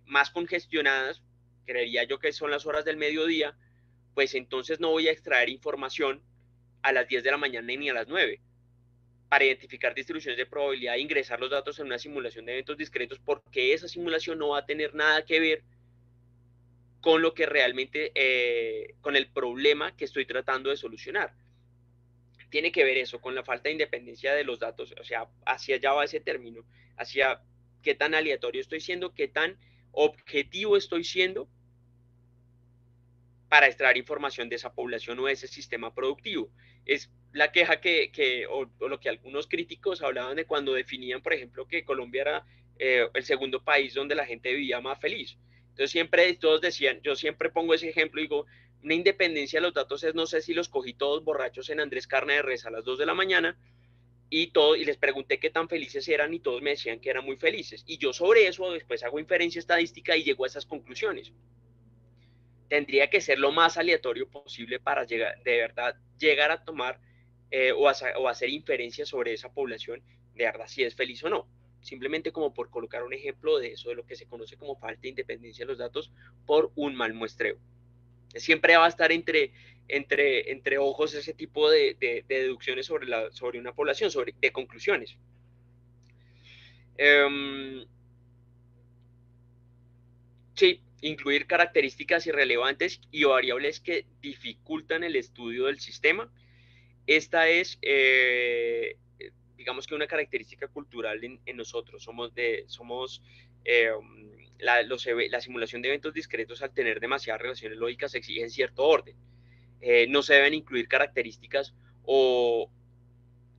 más congestionadas, creería yo que son las horas del mediodía, pues entonces no voy a extraer información a las 10 de la mañana ni a las 9 para identificar distribuciones de probabilidad e ingresar los datos en una simulación de eventos discretos, porque esa simulación no va a tener nada que ver con lo que realmente, con el problema que estoy tratando de solucionar. Tiene que ver eso con la falta de independencia de los datos, o sea, hacia allá va ese término, hacia qué tan aleatorio estoy siendo, qué tan objetivo estoy siendo para extraer información de esa población o de ese sistema productivo. Es la queja o lo que algunos críticos hablaban de cuando definían, por ejemplo, que Colombia era el segundo país donde la gente vivía más feliz. Entonces siempre todos decían, yo siempre pongo ese ejemplo y digo, una independencia de los datos es, no sé si los cogí todos borrachos en Andrés Carne de Res a las 2 de la mañana y les pregunté qué tan felices eran y todos me decían que eran muy felices. Y yo sobre eso después hago inferencia estadística y llego a esas conclusiones. Tendría que ser lo más aleatorio posible para llegar, de verdad llegar a tomar o hacer inferencias sobre esa población, de verdad si es feliz o no. Simplemente como por colocar un ejemplo de eso, de lo que se conoce como falta de independencia de los datos por un mal muestreo. Siempre va a estar entre ojos ese tipo de deducciones sobre una población, de conclusiones. Sí, incluir características irrelevantes y variables que dificultan el estudio del sistema. Esta es, digamos que una característica cultural en nosotros. Somos la simulación de eventos discretos al tener demasiadas relaciones lógicas exigen cierto orden. No se deben incluir características o,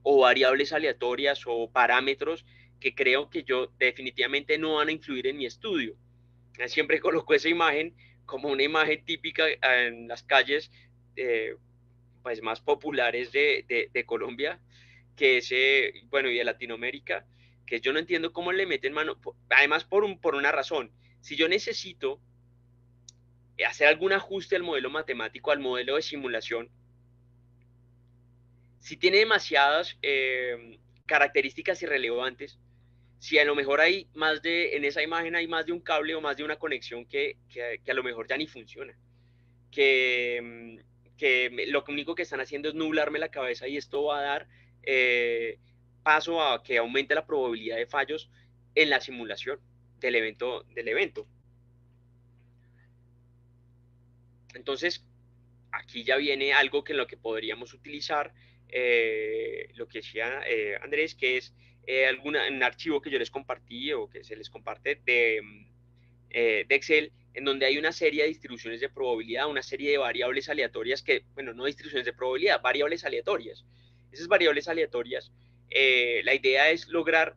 o variables aleatorias o parámetros que creo que yo definitivamente no van a influir en mi estudio. Siempre coloco esa imagen como una imagen típica en las calles pues, más populares de Colombia, que es, bueno, y de Latinoamérica, que yo no entiendo cómo le meten mano, además por una razón. Si yo necesito hacer algún ajuste al modelo matemático, al modelo de simulación, si tiene demasiadas características irrelevantes, si a lo mejor hay en esa imagen hay más de un cable o más de una conexión que a lo mejor ya ni funciona, que lo único que están haciendo es nublarme la cabeza y esto va a dar paso a que aumente la probabilidad de fallos en la simulación del evento. Entonces, aquí ya viene algo que en lo que podríamos utilizar, lo que decía Andrés, que es un archivo que yo les compartí o que se les comparte de Excel, en donde hay una serie de distribuciones de probabilidad, una serie de variables aleatorias bueno, no distribuciones de probabilidad, variables aleatorias. Esas variables aleatorias, la idea es lograr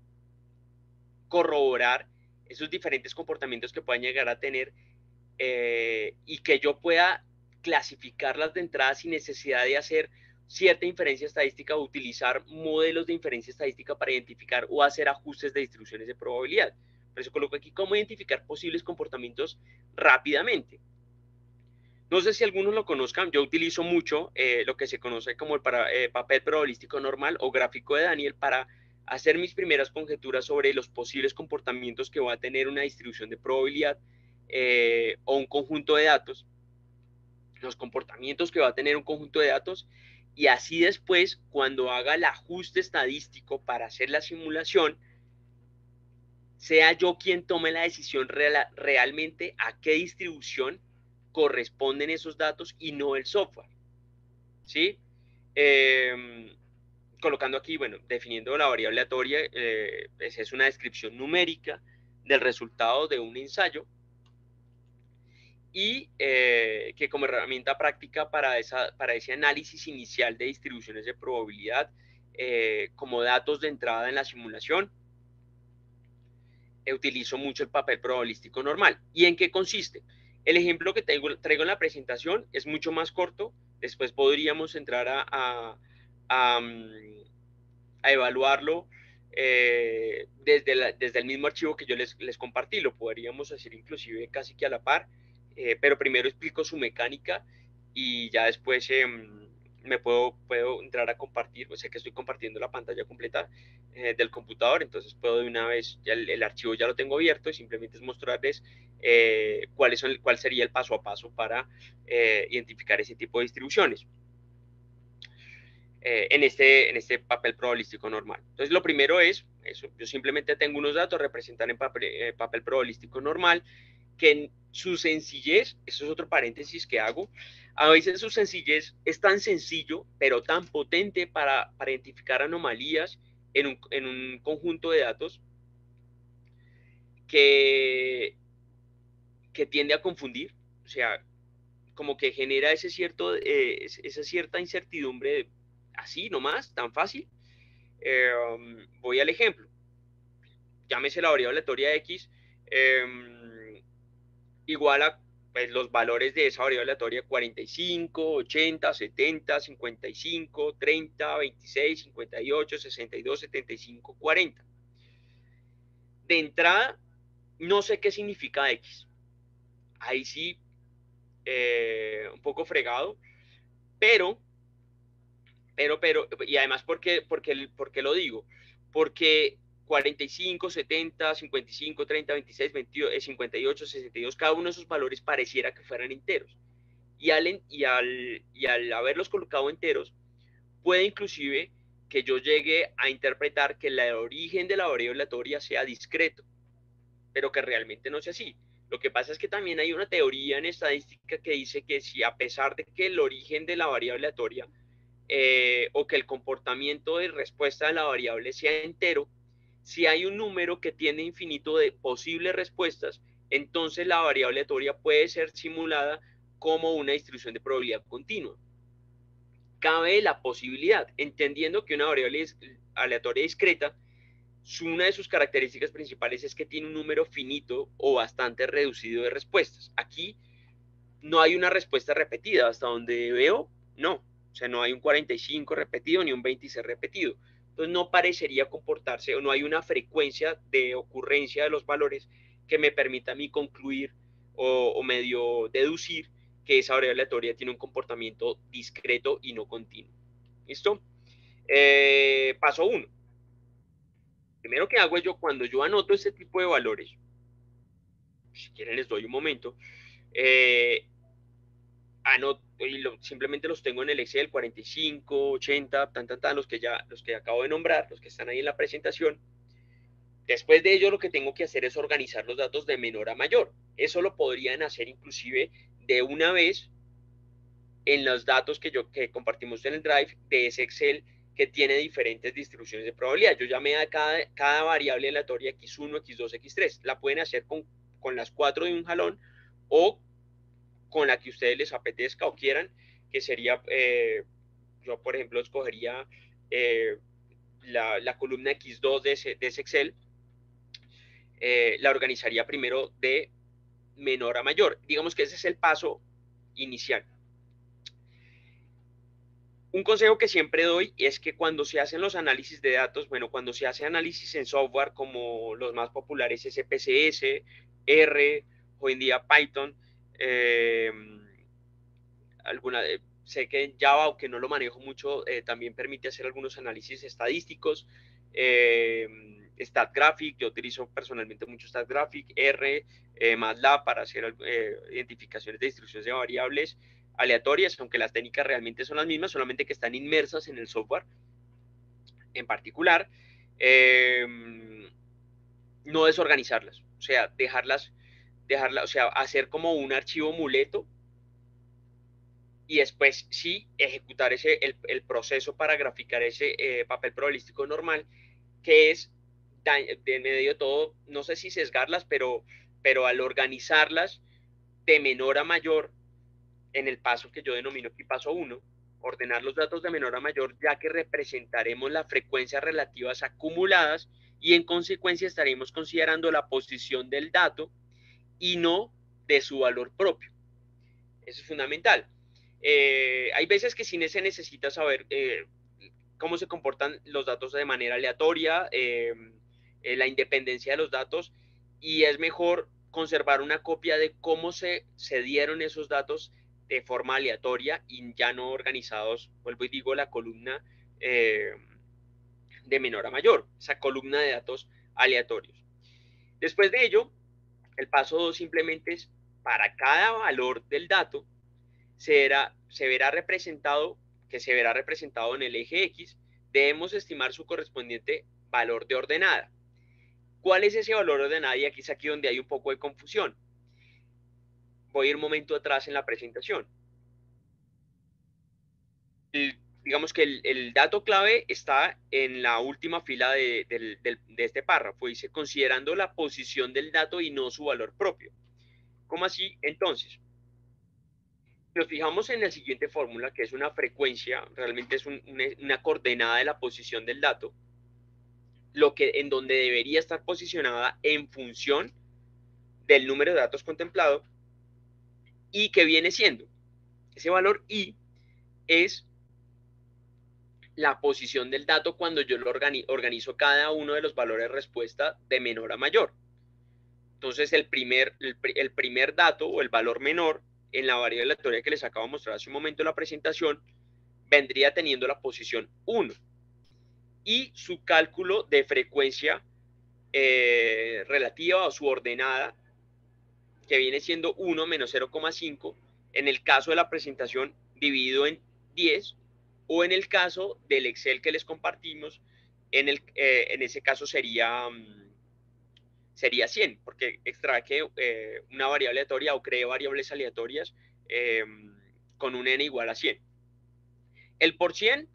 corroborar esos diferentes comportamientos que puedan llegar a tener y que yo pueda clasificarlas de entrada sin necesidad de hacer cierta inferencia estadística o utilizar modelos de inferencia estadística para identificar o hacer ajustes de distribuciones de probabilidad. Por eso coloco aquí cómo identificar posibles comportamientos rápidamente. No sé si algunos lo conozcan, yo utilizo mucho lo que se conoce como el papel probabilístico normal o gráfico de Daniel para hacer mis primeras conjeturas sobre los posibles comportamientos que va a tener una distribución de probabilidad o un conjunto de datos, los comportamientos que va a tener un conjunto de datos, y así después, cuando haga el ajuste estadístico para hacer la simulación, sea yo quien tome la decisión realmente a qué distribución corresponden esos datos y no el software. ¿Sí? Colocando aquí, bueno, definiendo la variable aleatoria, esa es una descripción numérica del resultado de un ensayo y que como herramienta práctica para ese análisis inicial de distribuciones de probabilidad, como datos de entrada en la simulación, utilizo mucho el papel probabilístico normal. ¿Y en qué consiste? El ejemplo que traigo en la presentación es mucho más corto, después podríamos entrar a, a evaluarlo desde el mismo archivo que yo les compartí, lo podríamos hacer inclusive casi que a la par, pero primero explico su mecánica y ya después puedo entrar a compartir, sé que estoy compartiendo la pantalla completa del computador, entonces puedo de una vez, ya el archivo ya lo tengo abierto y simplemente es mostrarles cuál sería el paso a paso para identificar ese tipo de distribuciones en este papel probabilístico normal. Entonces, lo primero es eso. Yo simplemente tengo unos datos, representan en papel probabilístico normal, que en su sencillez, eso es otro paréntesis que hago, a veces su sencillez es tan sencillo, pero tan potente para identificar anomalías en un conjunto de datos que, que tiende a confundir. O sea, como que genera esa cierta incertidumbre, así nomás, tan fácil. Voy al ejemplo. Llámese la variable aleatoria X, igual a pues, los valores de esa variable aleatoria: 45, 80, 70, 55, 30, 26, 58, 62, 75, 40. De entrada, no sé qué significa X. Ahí sí, un poco fregado, pero, y además, ¿por qué lo digo? Porque 45, 70, 55, 30, 26, 22, 58, 62, cada uno de esos valores pareciera que fueran enteros. Y al haberlos colocado enteros, puede inclusive que yo llegue a interpretar que el origen de la variable aleatoria sea discreto, pero que realmente no sea así. Lo que pasa es que también hay una teoría en estadística que dice que si, a pesar de que el origen de la variable aleatoria o que el comportamiento de respuesta de la variable sea entero, si hay un número que tiene infinito de posibles respuestas, entonces la variable aleatoria puede ser simulada como una distribución de probabilidad continua. Cabe la posibilidad, entendiendo que una variable aleatoria discreta, una de sus características principales es que tiene un número finito o bastante reducido de respuestas. Aquí no hay una respuesta repetida, hasta donde veo, no. O sea, no hay un 45 repetido ni un 26 repetido. Entonces no parecería comportarse, o no hay una frecuencia de ocurrencia de los valores que me permita a mí concluir o medio deducir que esa variable aleatoria tiene un comportamiento discreto y no continuo. ¿Listo? Paso 1. Primero que hago es cuando yo anoto este tipo de valores, si quieren les doy un momento, eh, anoto y simplemente los tengo en el Excel: 45, 80, los que acabo de nombrar, los que están ahí en la presentación. Después de ello, lo que tengo que hacer es organizar los datos de menor a mayor. Eso lo podrían hacer inclusive de una vez en los datos que compartimos en el Drive de ese Excel que tiene diferentes distribuciones de probabilidad. Yo llamé a cada variable aleatoria X1, X2, X3. La pueden hacer con las 4 de un jalón o con la que ustedes les apetezca o quieran, que sería, yo por ejemplo escogería la columna X2 de ese Excel, la organizaría primero de menor a mayor. Digamos que ese es el paso inicial. Un consejo que siempre doy es que cuando se hacen los análisis de datos, bueno, cuando se hace análisis en software como los más populares, SPSS, R, hoy en día Python, sé que en Java, aunque no lo manejo mucho, también permite hacer algunos análisis estadísticos. StatGraphic, yo utilizo personalmente mucho StatGraphic, R, MATLAB para hacer identificaciones de distribuciones de variables aleatorias, aunque las técnicas realmente son las mismas, solamente que están inmersas en el software en particular. No desorganizarlas, o sea, o sea, hacer como un archivo muleto y después sí ejecutar el proceso para graficar ese papel probabilístico normal, que es de medio de todo, no sé si sesgarlas, pero al organizarlas de menor a mayor, en el paso que yo denomino aquí paso 1, ordenar los datos de menor a mayor, ya que representaremos las frecuencias relativas acumuladas y en consecuencia estaremos considerando la posición del dato y no de su valor propio. Eso es fundamental. Hay veces que sí se necesita saber cómo se comportan los datos de manera aleatoria, la independencia de los datos, y es mejor conservar una copia de cómo se dieron esos datos de forma aleatoria y ya no organizados, vuelvo y digo, la columna de menor a mayor, esa columna de datos aleatorios. Después de ello, el paso 2 simplemente es: para cada valor del dato, se verá representado en el eje X, debemos estimar su correspondiente valor de ordenada. ¿Cuál es ese valor de ordenada? Y aquí es donde hay un poco de confusión. Voy a ir un momento atrás en la presentación. Digamos que el dato clave está en la última fila de este párrafo. Dice: considerando la posición del dato y no su valor propio. ¿Cómo así? Entonces, Nos fijamos en la siguiente fórmula, que es una frecuencia, realmente es una coordenada de la posición del dato, en donde debería estar posicionada en función del número de datos contemplado, y que viene siendo, ese valor i es la posición del dato cuando yo lo organizo cada uno de los valores de respuesta de menor a mayor. Entonces el primer dato o el valor menor en la variable aleatoria que les acabo de mostrar hace un momento en la presentación vendría teniendo la posición 1 y su cálculo de frecuencia relativa o su ordenada, que viene siendo 1 menos 0,5 en el caso de la presentación dividido en 10, o en el caso del Excel que les compartimos, en ese caso sería 100, porque extraje una variable aleatoria o cree variables aleatorias con un n igual a 100. El por cien,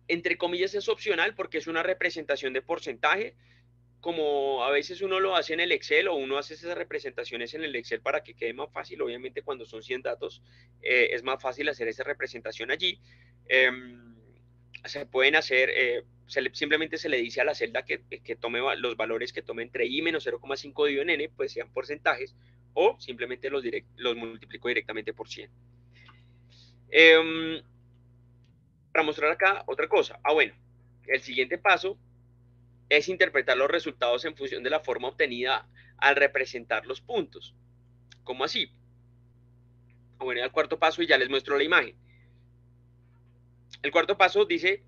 entre comillas, es opcional porque es una representación de porcentaje. Como a veces uno lo hace en el Excel o uno hace esas representaciones en el Excel para que quede más fácil, obviamente cuando son 100 datos es más fácil hacer esa representación allí. Se pueden hacer, simplemente se le dice a la celda que tome los valores que tome entre i menos 0,5 dividido en n, pues sean porcentajes, o simplemente los multiplico directamente por 100. Para mostrar acá otra cosa, bueno, el siguiente paso es interpretar los resultados en función de la forma obtenida al representar los puntos. ¿Cómo así? Bueno, al cuarto paso y ya les muestro la imagen. El cuarto paso dice,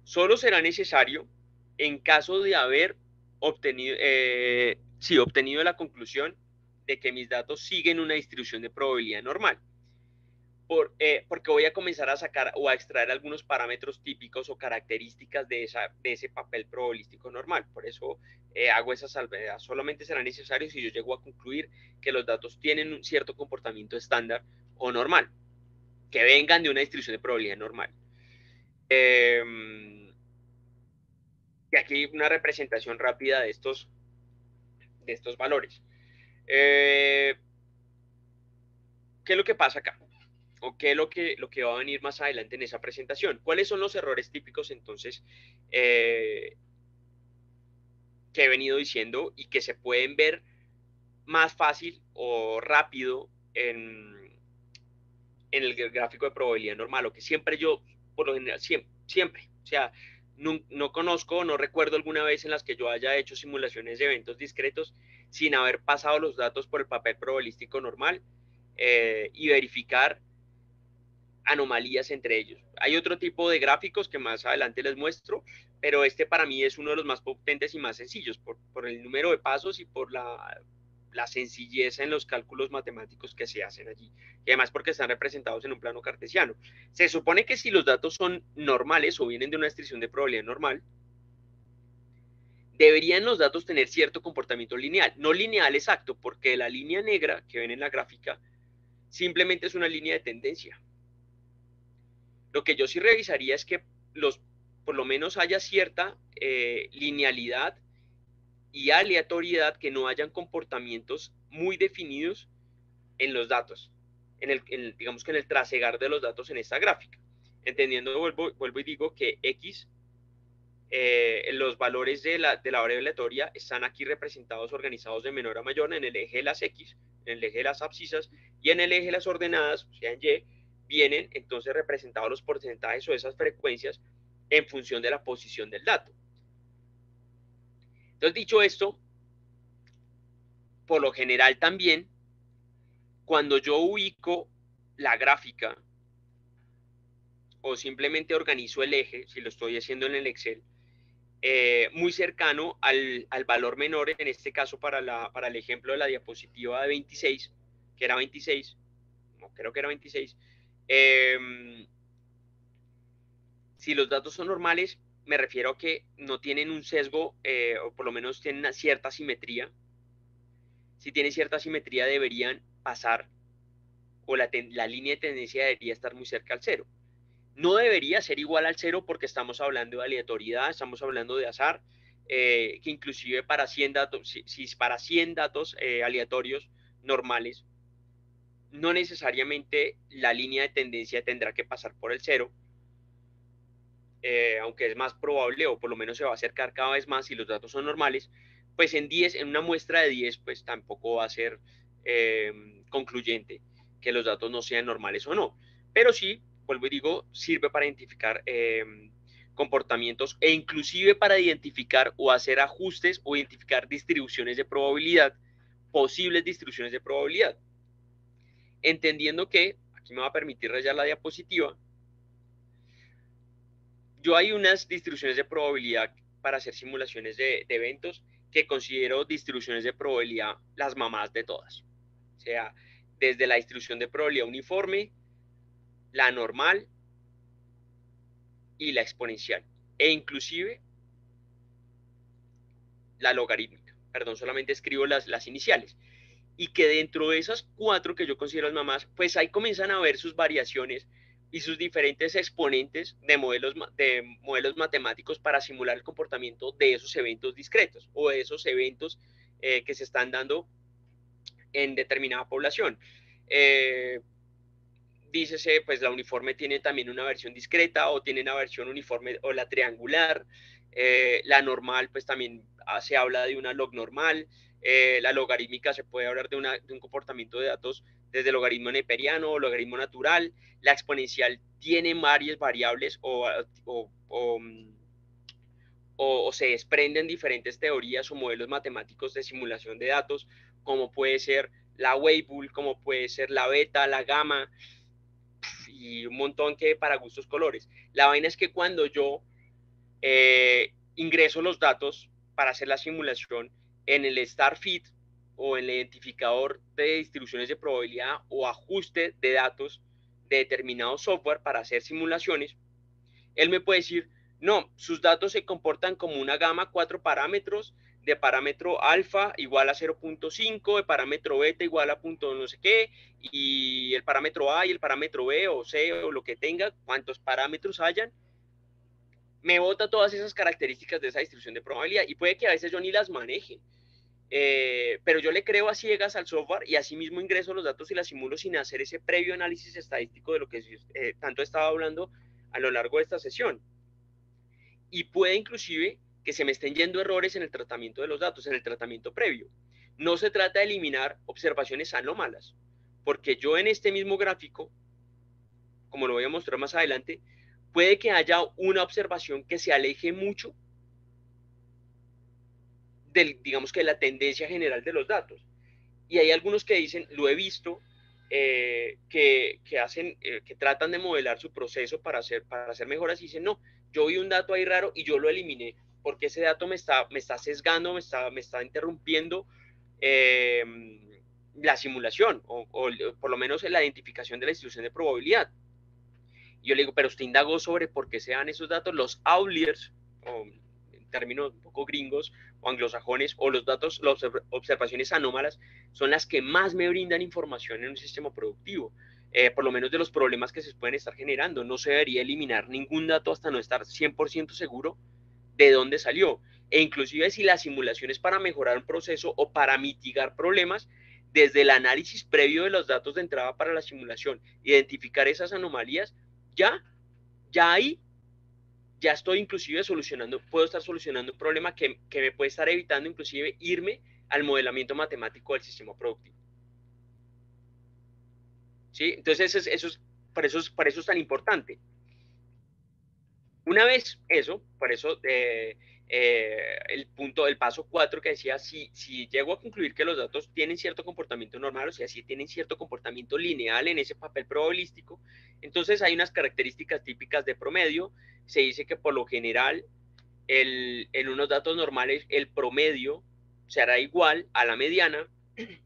solo será necesario en caso de haber obtenido la conclusión de que mis datos siguen una distribución de probabilidad normal. Porque voy a comenzar a sacar o a extraer algunos parámetros típicos o características de ese papel probabilístico normal. Por eso hago esa salvedad. Solamente será necesario si yo llego a concluir que los datos tienen un cierto comportamiento estándar o normal, que vengan de una distribución de probabilidad normal. Y aquí una representación rápida de estos valores. ¿Qué es lo que pasa acá? ¿O qué es lo que va a venir más adelante en esa presentación? ¿Cuáles son los errores típicos entonces que he venido diciendo y que se pueden ver más fácil o rápido en el gráfico de probabilidad normal? O que siempre yo, por lo general, siempre, o sea, no conozco, no recuerdo alguna vez en las que yo haya hecho simulaciones de eventos discretos sin haber pasado los datos por el papel probabilístico normal y verificar anomalías entre ellos. Hay otro tipo de gráficos que más adelante les muestro, pero este para mí es uno de los más potentes y más sencillos por el número de pasos y por la sencillez en los cálculos matemáticos que se hacen allí. Y además porque están representados en un plano cartesiano. Se supone que si los datos son normales o vienen de una distribución de probabilidad normal, deberían los datos tener cierto comportamiento lineal. No lineal exacto, porque la línea negra que ven en la gráfica simplemente es una línea de tendencia. Lo que yo sí revisaría es que por lo menos haya cierta linealidad y aleatoriedad, que no hayan comportamientos muy definidos en los datos, digamos que en el trasegar de los datos en esta gráfica. Entendiendo, vuelvo y digo que X, los valores de la variable aleatoria están aquí representados, organizados de menor a mayor en el eje de las X, en el eje de las abscisas, y en el eje de las ordenadas, o sea en Y, vienen entonces representados los porcentajes o esas frecuencias en función de la posición del dato. Entonces, dicho esto, por lo general también, cuando yo ubico la gráfica o simplemente organizo el eje, si lo estoy haciendo en el Excel, muy cercano al valor menor, en este caso para el ejemplo de la diapositiva de 26, que era 26, no, creo que era 26, si los datos son normales, me refiero a que no tienen un sesgo, o por lo menos tienen una cierta simetría. Si tienen cierta simetría, deberían pasar, o la línea de tendencia debería estar muy cerca al cero. No debería ser igual al cero porque estamos hablando de aleatoriedad, estamos hablando de azar, que inclusive para 100 datos, si para 100 datos aleatorios normales, no necesariamente la línea de tendencia tendrá que pasar por el cero, aunque es más probable, o por lo menos se va a acercar cada vez más si los datos son normales, pues en una muestra de 10, pues tampoco va a ser concluyente que los datos no sean normales o no. Pero sí, vuelvo y digo, sirve para identificar comportamientos e inclusive para identificar o hacer ajustes o identificar distribuciones de probabilidad, posibles distribuciones de probabilidad. Entendiendo que, aquí me va a permitir rayar la diapositiva, yo hay unas distribuciones de probabilidad para hacer simulaciones de eventos que considero distribuciones de probabilidad las mamás de todas. O sea, desde la distribución de probabilidad uniforme, la normal y la exponencial. E inclusive la logarítmica. Perdón, solamente escribo las iniciales. Y que dentro de esas 4 que yo considero las mamás, pues ahí comienzan a ver sus variaciones y sus diferentes exponentes de modelos matemáticos para simular el comportamiento de esos eventos discretos o de esos eventos que se están dando en determinada población. Dícese, pues la uniforme tiene también una versión discreta o tiene una versión uniforme o la triangular. La normal, pues también se habla de una log normal. La logarítmica se puede hablar de un comportamiento de datos desde el logaritmo neperiano o logaritmo natural. La exponencial tiene varias variables o se desprenden diferentes teorías o modelos matemáticos de simulación de datos, como puede ser la Weibull, como puede ser la beta, la gamma, y un montón que para gustos colores. La vaina es que cuando yo ingreso los datos para hacer la simulación en el StarFit o en el identificador de distribuciones de probabilidad o ajuste de datos de determinado software para hacer simulaciones, él me puede decir, no, sus datos se comportan como una gama 4 parámetros, de parámetro alfa igual a 0.5, de parámetro beta igual a punto no sé qué, y el parámetro A y el parámetro B o C o lo que tenga, cuantos parámetros hayan, me bota todas esas características de esa distribución de probabilidad y puede que a veces yo ni las maneje. Pero yo le creo a ciegas al software y así mismo ingreso los datos y las simulo sin hacer ese previo análisis estadístico de lo que tanto he estado hablando a lo largo de esta sesión. Y puede inclusive que se me estén yendo errores en el tratamiento de los datos, en el tratamiento previo. No se trata de eliminar observaciones anómalas, porque yo en este mismo gráfico, como lo voy a mostrar más adelante, puede que haya una observación que se aleje mucho digamos que de la tendencia general de los datos. Y hay algunos que dicen, lo he visto, que tratan de modelar su proceso para hacer mejoras y dicen, no, yo vi un dato ahí raro y yo lo eliminé porque ese dato me está sesgando, me está interrumpiendo eh, la simulación o por lo menos en la identificación de la distribución de probabilidad. Y yo le digo, pero usted indagó sobre por qué se dan esos datos, los outliers, o en términos un poco gringos o anglosajones, o los datos, las observaciones anómalas, son las que más me brindan información en un sistema productivo. Por lo menos de los problemas que se pueden estar generando. No se debería eliminar ningún dato hasta no estar 100% seguro de dónde salió. E inclusive si la simulación es para mejorar un proceso o para mitigar problemas, desde el análisis previo de los datos de entrada para la simulación, identificar esas anomalías, ya, ya ahí, ya estoy inclusive solucionando, puedo estar solucionando un problema que me puede estar evitando inclusive irme al modelamiento matemático del sistema productivo. ¿Sí? Entonces por eso es tan importante. Una vez eso, por eso el paso 4 que decía, si llego a concluir que los datos tienen cierto comportamiento normal, o sea, si tienen cierto comportamiento lineal en ese papel probabilístico, entonces hay unas características típicas de promedio. Se dice que por lo general, en unos datos normales, el promedio será igual a la mediana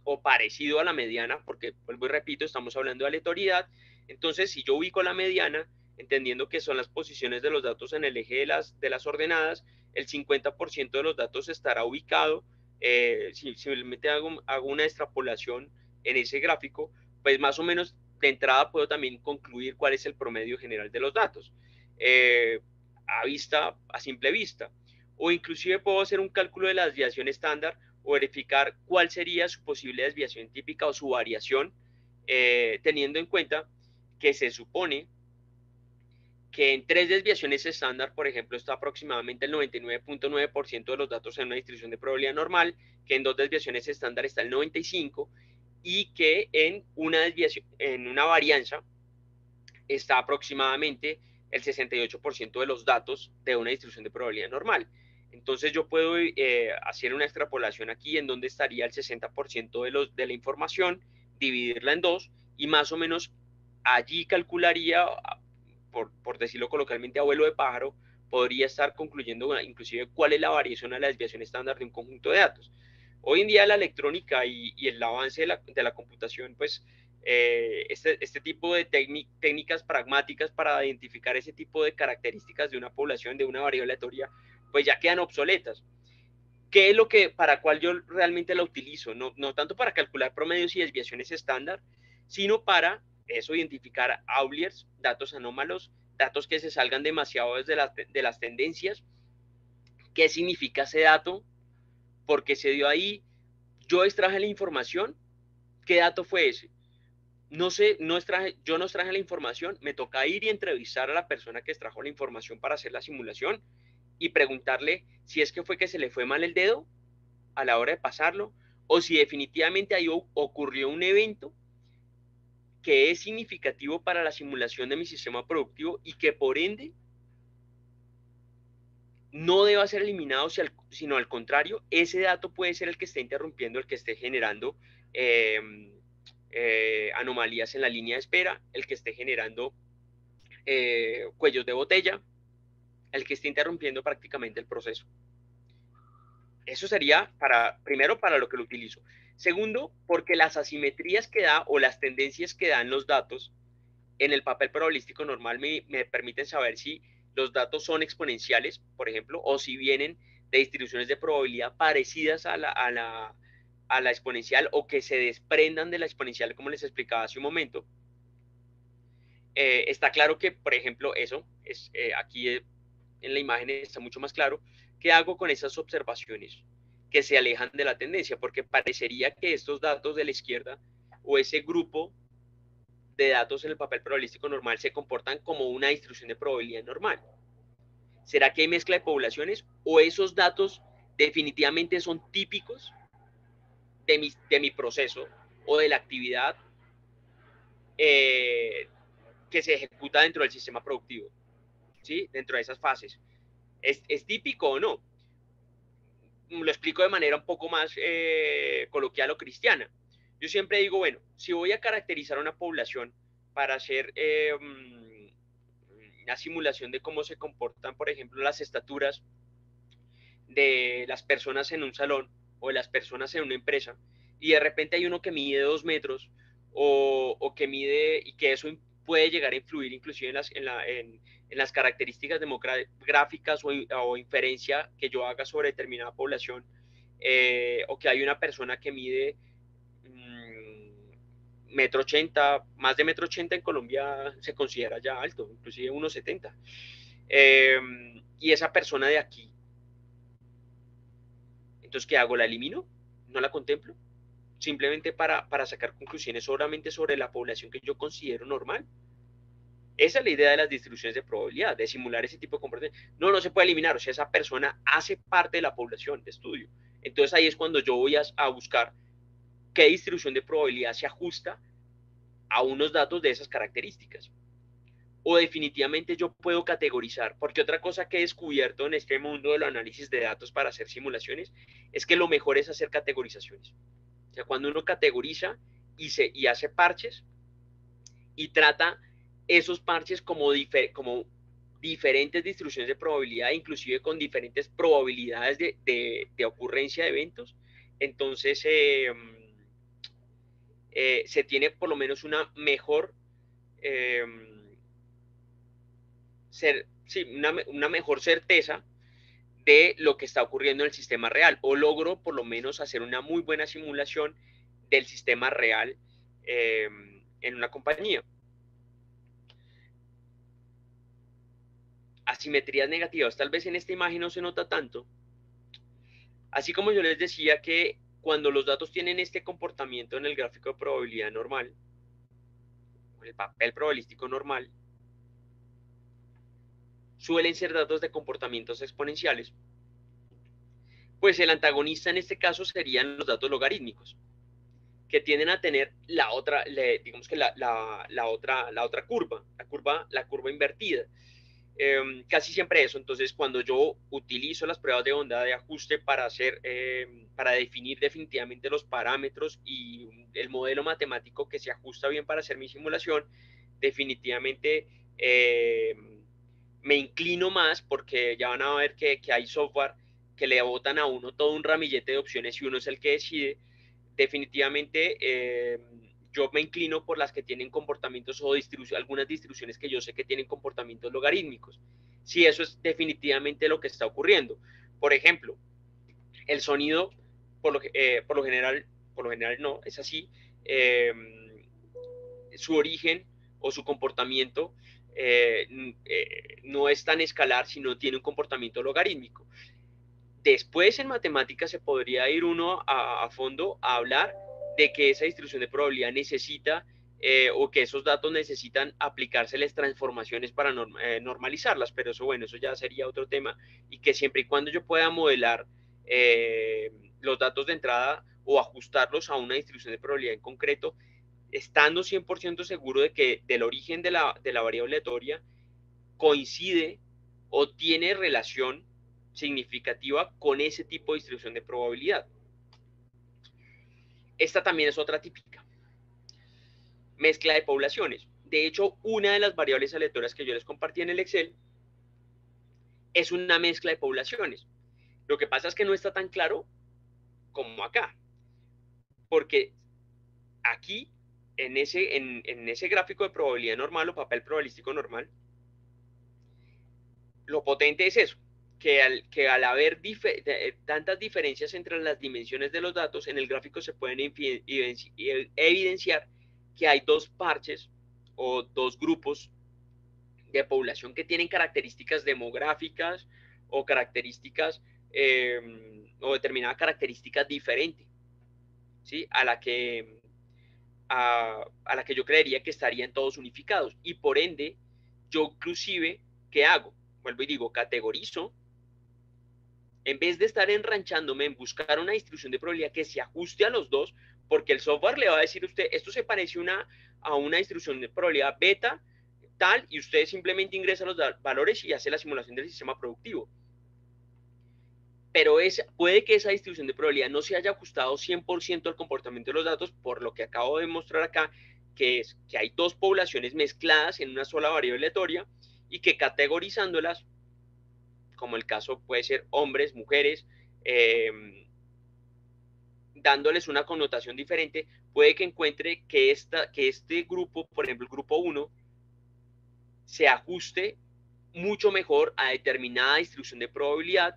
o parecido a la mediana, porque vuelvo y repito, estamos hablando de aleatoriedad. Entonces, si yo ubico la mediana, entendiendo que son las posiciones de los datos en el eje de las ordenadas, el 50% de los datos estará ubicado. Si simplemente hago una extrapolación en ese gráfico, pues más o menos de entrada puedo también concluir cuál es el promedio general de los datos. A simple vista. O inclusive puedo hacer un cálculo de la desviación estándar o verificar cuál sería su posible desviación típica o su variación teniendo en cuenta que se supone que en 3 desviaciones estándar, por ejemplo, está aproximadamente el 99.9% de los datos en una distribución de probabilidad normal, que en 2 desviaciones estándar está el 95%, y que en una desviación, en una varianza, está aproximadamente el 68% de los datos de una distribución de probabilidad normal. Entonces yo puedo hacer una extrapolación aquí en donde estaría el 60% de la información, dividirla en dos, y más o menos allí calcularía, por decirlo coloquialmente, abuelo de pájaro, podría estar concluyendo inclusive cuál es la variación a la desviación estándar de un conjunto de datos. Hoy en día la electrónica y el avance de la computación, pues este tipo de técnicas pragmáticas para identificar ese tipo de características de una población, de una variable aleatoria, pues ya quedan obsoletas. ¿Qué es lo que, para cuál yo realmente la utilizo? No tanto para calcular promedios y desviaciones estándar, sino para eso, identificar outliers, datos anómalos, datos que se salgan demasiado de las tendencias. ¿Qué significa ese dato? ¿Por qué se dio ahí? Yo extraje la información. ¿Qué dato fue ese? No sé, yo no extraje la información, me toca ir y entrevistar a la persona que extrajo la información para hacer la simulación y preguntarle si es que fue que se le fue mal el dedo a la hora de pasarlo, o si definitivamente ahí ocurrió un evento que es significativo para la simulación de mi sistema productivo y que por ende no deba ser eliminado, sino al contrario, ese dato puede ser el que esté interrumpiendo, el que esté generando anomalías en la línea de espera, el que esté generando cuellos de botella, el que esté interrumpiendo prácticamente el proceso. Eso sería primero para lo que lo utilizo. Segundo, porque las asimetrías que da o las tendencias que dan los datos en el papel probabilístico normal me permiten saber si los datos son exponenciales, por ejemplo, o si vienen de distribuciones de probabilidad parecidas a la exponencial o que se desprendan de la exponencial, como les explicaba hace un momento. Está claro que, por ejemplo, eso es aquí en la imagen está mucho más claro. ¿Qué hago con esas observaciones que se alejan de la tendencia? Porque parecería que estos datos de la izquierda o ese grupo de datos en el papel probabilístico normal se comportan como una distribución de probabilidad normal. ¿Será que hay mezcla de poblaciones o esos datos definitivamente son típicos de mi proceso o de la actividad que se ejecuta dentro del sistema productivo? ¿Sí? Dentro de esas fases. ¿Es típico o no? Lo explico de manera un poco más coloquial o cristiana. Yo siempre digo, bueno, si voy a caracterizar a una población para hacer una simulación de cómo se comportan, por ejemplo, las estaturas de las personas en un salón o de las personas en una empresa, y de repente hay uno que mide 2 metros o que mide, y que eso puede llegar a influir inclusive en las características demográficas o inferencia que yo haga sobre determinada población, o que hay una persona que mide 1,80 m, más de 1,80 m en Colombia se considera ya alto, inclusive 1,70 m. Y esa persona de aquí, entonces, ¿qué hago? ¿La elimino? ¿No la contemplo? Simplemente para sacar conclusiones solamente sobre la población que yo considero normal. Esa es la idea de las distribuciones de probabilidad, de simular ese tipo de comportamiento. No se puede eliminar, o sea, esa persona hace parte de la población de estudio. Entonces ahí es cuando yo voy a buscar qué distribución de probabilidad se ajusta a unos datos de esas características. O definitivamente yo puedo categorizar, porque otra cosa que he descubierto en este mundo del análisis de datos para hacer simulaciones es que lo mejor es hacer categorizaciones. O sea, cuando uno categoriza y hace parches y trata esos parches como diferentes distribuciones de probabilidad, inclusive con diferentes probabilidades de ocurrencia de eventos, entonces se tiene por lo menos una mejor una mejor certeza de lo que está ocurriendo en el sistema real, o logro por lo menos hacer una muy buena simulación del sistema real en una compañía. Asimetrías negativas, tal vez en esta imagen no se nota tanto. Así como yo les decía que cuando los datos tienen este comportamiento en el gráfico de probabilidad normal, en el papel probabilístico normal, suelen ser datos de comportamientos exponenciales, pues el antagonista en este caso serían los datos logarítmicos, que tienden a tener la otra, digamos que la otra curva, la curva invertida. Casi siempre eso. Entonces, cuando yo utilizo las pruebas de onda de ajuste para hacer, para definir definitivamente los parámetros y el modelo matemático que se ajusta bien para hacer mi simulación, definitivamente me inclino más porque ya van a ver que hay software que le botan a uno todo un ramillete de opciones y uno es el que decide. Definitivamente yo me inclino por las que tienen comportamientos o algunas distribuciones que yo sé que tienen comportamientos logarítmicos. Si eso es definitivamente lo que está ocurriendo. Por ejemplo, el sonido, por lo general no, es así. Eh, Su origen o su comportamiento no es tan escalar, sino tiene un comportamiento logarítmico. Después en matemáticas se podría ir uno a fondo a hablar de que esa distribución de probabilidad necesita o que esos datos necesitan aplicárseles transformaciones para normalizarlas, pero eso, bueno, eso ya sería otro tema, y que siempre y cuando yo pueda modelar los datos de entrada o ajustarlos a una distribución de probabilidad en concreto, estando 100% seguro de que del origen de la variable aleatoria coincide o tiene relación significativa con ese tipo de distribución de probabilidad. Esta también es otra típica. Mezcla de poblaciones. De hecho, una de las variables aleatorias que yo les compartí en el Excel es una mezcla de poblaciones. Lo que pasa es que no está tan claro como acá, porque aquí, en ese gráfico de probabilidad normal o papel probabilístico normal, lo potente es eso, que al haber tantas diferencias entre las dimensiones de los datos, en el gráfico se pueden evidenciar que hay dos parches o dos grupos de población que tienen características demográficas o características o determinada característica diferente, ¿sí? A la que yo creería que estarían todos unificados. Y por ende, yo inclusive, ¿qué hago? Vuelvo y digo, categorizo, en vez de estar enranchándome en buscar una distribución de probabilidad que se ajuste a los dos, porque el software le va a decir a usted, esto se parece a una distribución de probabilidad beta, tal, y usted simplemente ingresa los valores y hace la simulación del sistema productivo. Pero puede que esa distribución de probabilidad no se haya ajustado 100% al comportamiento de los datos, por lo que acabo de mostrar acá, que es que hay dos poblaciones mezcladas en una sola variable aleatoria y que categorizándolas, como el caso puede ser hombres, mujeres, dándoles una connotación diferente, puede que encuentre que este grupo, por ejemplo el grupo 1, se ajuste mucho mejor a determinada distribución de probabilidad,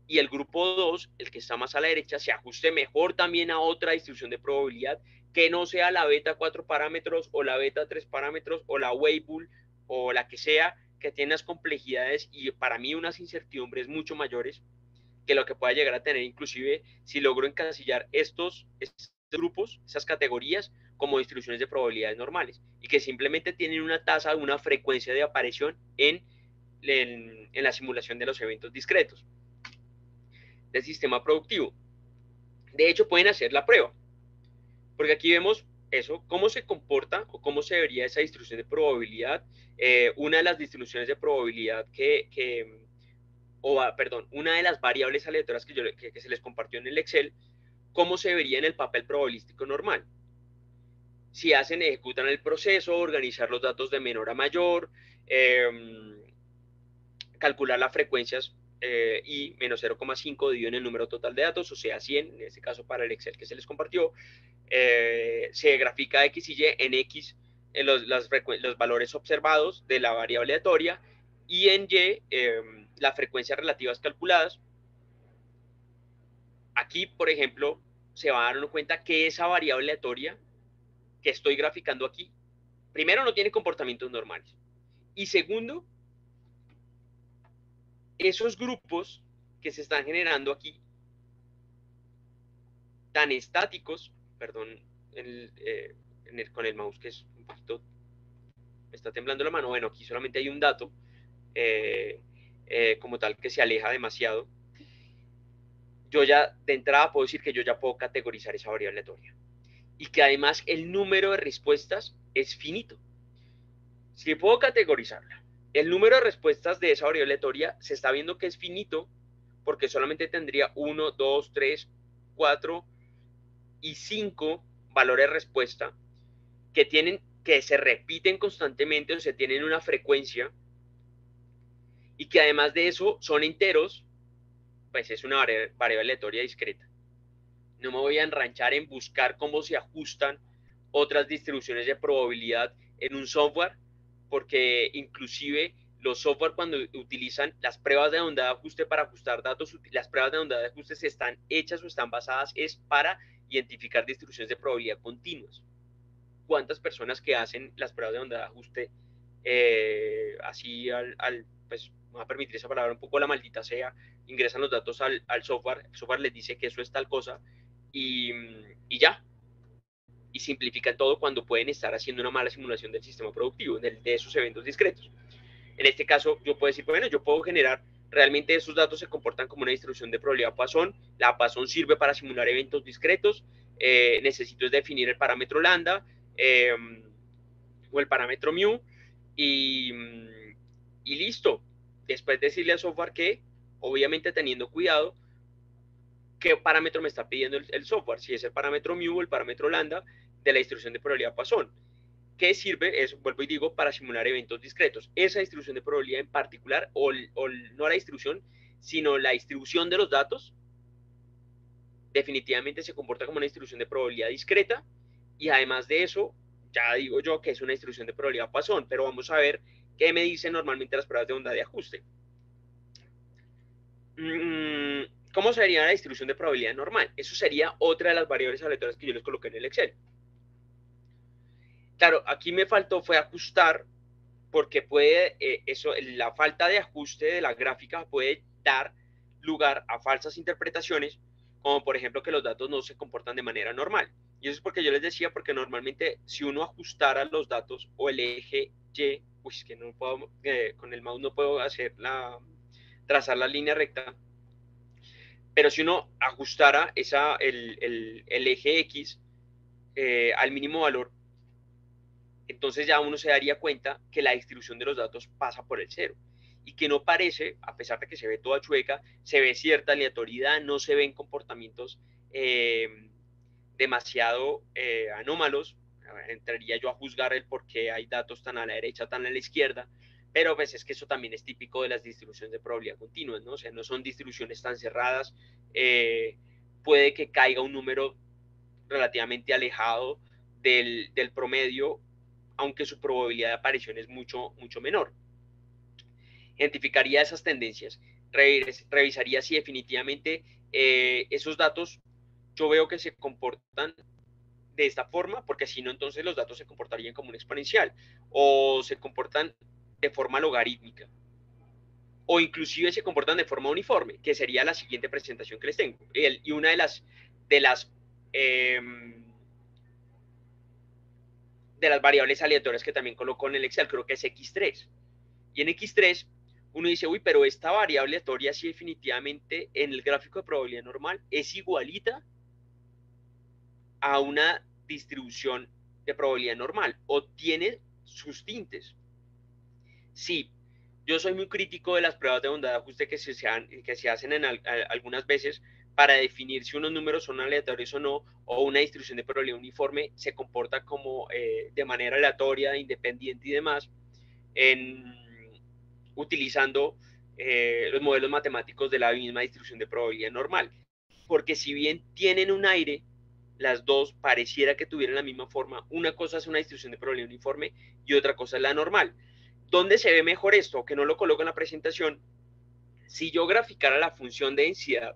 y el grupo 2, el que está más a la derecha, se ajuste mejor también a otra distribución de probabilidad que no sea la beta 4 parámetros o la beta 3 parámetros o la Weibull o la que sea, que tiene unas complejidades y para mí unas incertidumbres mucho mayores que lo que pueda llegar a tener, inclusive si logro encasillar estos grupos, esas categorías, como distribuciones de probabilidades normales y que simplemente tienen una tasa, una frecuencia de aparición en la simulación de los eventos discretos del sistema productivo. De hecho, pueden hacer la prueba, porque aquí vemos eso, cómo se comporta o cómo se vería esa distribución de probabilidad. Una de las distribuciones de probabilidad perdón, una de las variables aleatorias que se les compartió en el Excel, cómo se vería en el papel probabilístico normal. Si ejecutan el proceso, organizar los datos de menor a mayor, calcular las frecuencias y menos 0,5 dividido en el número total de datos, o sea, 100, en este caso para el Excel que se les compartió, se grafica X y Y en X los valores observados de la variable aleatoria y en Y las frecuencias relativas calculadas. Aquí, por ejemplo, se va a dar cuenta que esa variable aleatoria que estoy graficando aquí, primero, no tiene comportamientos normales. Y segundo, esos grupos que se están generando aquí, tan estáticos, perdón, con el mouse que es un poquito me está temblando la mano, bueno, aquí solamente hay un dato como tal que se aleja demasiado, yo ya de entrada puedo decir que yo ya puedo categorizar esa variable aleatoria. Y que además el número de respuestas es finito. Si puedo categorizarla, el número de respuestas de esa variable aleatoria se está viendo que es finito porque solamente tendría 1, 2, 3, 4 y 5 valores de respuesta que se repiten constantemente o se tienen una frecuencia y que además de eso son enteros, pues es una variable aleatoria discreta. No me voy a enranchar en buscar cómo se ajustan otras distribuciones de probabilidad en un software, porque inclusive los software cuando utilizan las pruebas de onda de ajuste para ajustar datos, las pruebas de onda de ajuste están hechas o están basadas es para identificar distribuciones de probabilidad continuas. ¿Cuántas personas que hacen las pruebas de onda de ajuste así pues me va a permitir esa palabra un poco la maldita sea, ingresan los datos al software, el software les dice que eso es tal cosa y ya, y simplifican todo cuando pueden estar haciendo una mala simulación del sistema productivo, de esos eventos discretos. En este caso, yo puedo decir, bueno, yo puedo generar, realmente esos datos se comportan como una distribución de probabilidad Poisson, la Poisson sirve para simular eventos discretos, necesito definir el parámetro lambda o el parámetro mu y, y listo. Después decirle al software que, obviamente teniendo cuidado, qué parámetro me está pidiendo el software, si es el parámetro mu o el parámetro lambda de la distribución de probabilidad Poisson. ¿Qué sirve? Eso, vuelvo y digo, para simular eventos discretos. Esa distribución de probabilidad en particular, o no la distribución, sino la distribución de los datos, definitivamente se comporta como una distribución de probabilidad discreta, y además de eso, ya digo yo que es una distribución de probabilidad Poisson, pero vamos a ver qué me dicen normalmente las pruebas de onda de ajuste. ¿Cómo sería la distribución de probabilidad normal? Eso sería otra de las variables aleatorias que yo les coloqué en el Excel. Claro, aquí me faltó fue ajustar, porque puede, la falta de ajuste de la gráfica puede dar lugar a falsas interpretaciones, como por ejemplo que los datos no se comportan de manera normal. Y eso es porque yo les decía, porque normalmente si uno ajustara los datos o el eje Y, uy, es que no puedo, con el mouse no puedo trazar la línea recta, pero si uno ajustara el eje X al mínimo valor, entonces ya uno se daría cuenta que la distribución de los datos pasa por el cero y que no parece, a pesar de que se ve toda chueca, se ve cierta aleatoriedad, no se ven comportamientos demasiado anómalos. Entraría yo a juzgar el por qué hay datos tan a la derecha, tan a la izquierda, pero pues es que eso también es típico de las distribuciones de probabilidad continuas, ¿no? O sea, no son distribuciones tan cerradas, puede que caiga un número relativamente alejado del promedio, aunque su probabilidad de aparición es mucho, mucho menor. Identificaría esas tendencias, revisaría si definitivamente esos datos yo veo que se comportan de esta forma, porque si no, entonces los datos se comportarían como un exponencial o se comportan de forma logarítmica o inclusive se comportan de forma uniforme, que sería la siguiente presentación que les tengo. Y una de las eh, de las variables aleatorias que también coloco en el Excel, creo que es X3. Y en X3 uno dice, uy, pero esta variable aleatoria sí definitivamente en el gráfico de probabilidad normal es igualita a una distribución de probabilidad normal o tiene sus tintes. Sí, yo soy muy crítico de las pruebas de bondad de ajuste que se hacen algunas veces para definir si unos números son aleatorios o no, o una distribución de probabilidad uniforme se comporta como de manera aleatoria, independiente y demás, en, utilizando los modelos matemáticos de la misma distribución de probabilidad normal. Porque si bien tienen un aire, las dos pareciera que tuvieran la misma forma. Una cosa es una distribución de probabilidad uniforme y otra cosa es la normal. ¿Dónde se ve mejor esto? Que no lo coloco en la presentación. Si yo graficara la función de densidad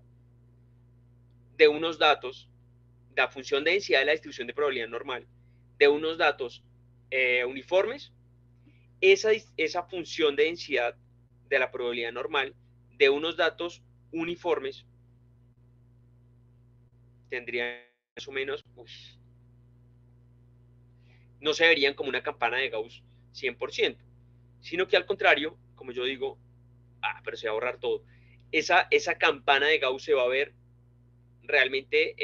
de unos datos, la función de densidad de la distribución de probabilidad normal, de unos datos uniformes, esa función de densidad de la probabilidad normal de unos datos uniformes tendría más o menos, no se verían como una campana de Gauss, 100%, sino que al contrario, como yo digo, pero se va a ahorrar todo. Esa campana de Gauss se va a ver realmente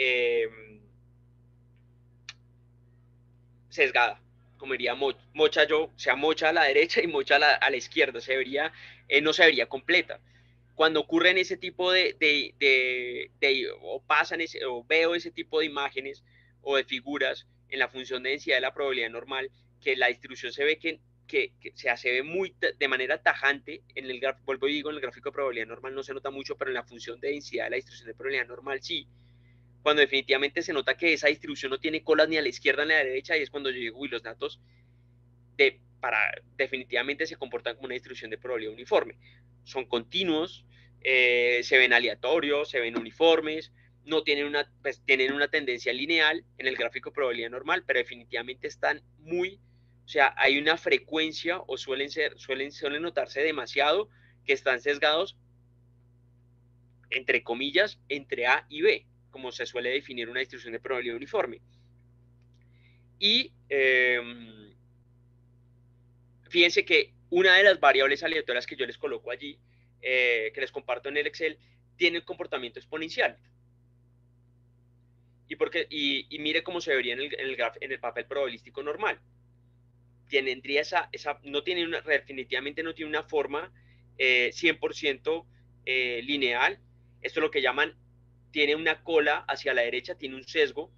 sesgada, como diría Mocha yo, o sea, Mocha a la derecha y Mocha a la izquierda, no se vería completa. Cuando ocurren ese tipo o pasan o veo ese tipo de imágenes o de figuras en la función de densidad de la probabilidad normal, que la distribución se ve se ve muy de manera tajante en el gráfico, vuelvo y digo, en el gráfico de probabilidad normal no se nota mucho, pero en la función de densidad de la distribución de probabilidad normal sí, cuando definitivamente se nota que esa distribución no tiene colas ni a la izquierda ni a la derecha, y es cuando yo digo, uy, los datos definitivamente se comportan como una distribución de probabilidad uniforme. Son continuos, se ven aleatorios, se ven uniformes, no tienen pues, tienen una tendencia lineal en el gráfico de probabilidad normal, pero definitivamente están o sea, hay una frecuencia o suelen notarse demasiado que están sesgados, entre comillas, entre A y B, como se suele definir una distribución de probabilidad uniforme. Y fíjense que una de las variables aleatorias que yo les coloco allí, que les comparto en el Excel, tiene el comportamiento exponencial. Y mire cómo se vería en el papel probabilístico normal. Tendría definitivamente no tiene una forma 100% lineal. Esto es lo que llaman, tiene una cola hacia la derecha, tiene un sesgo.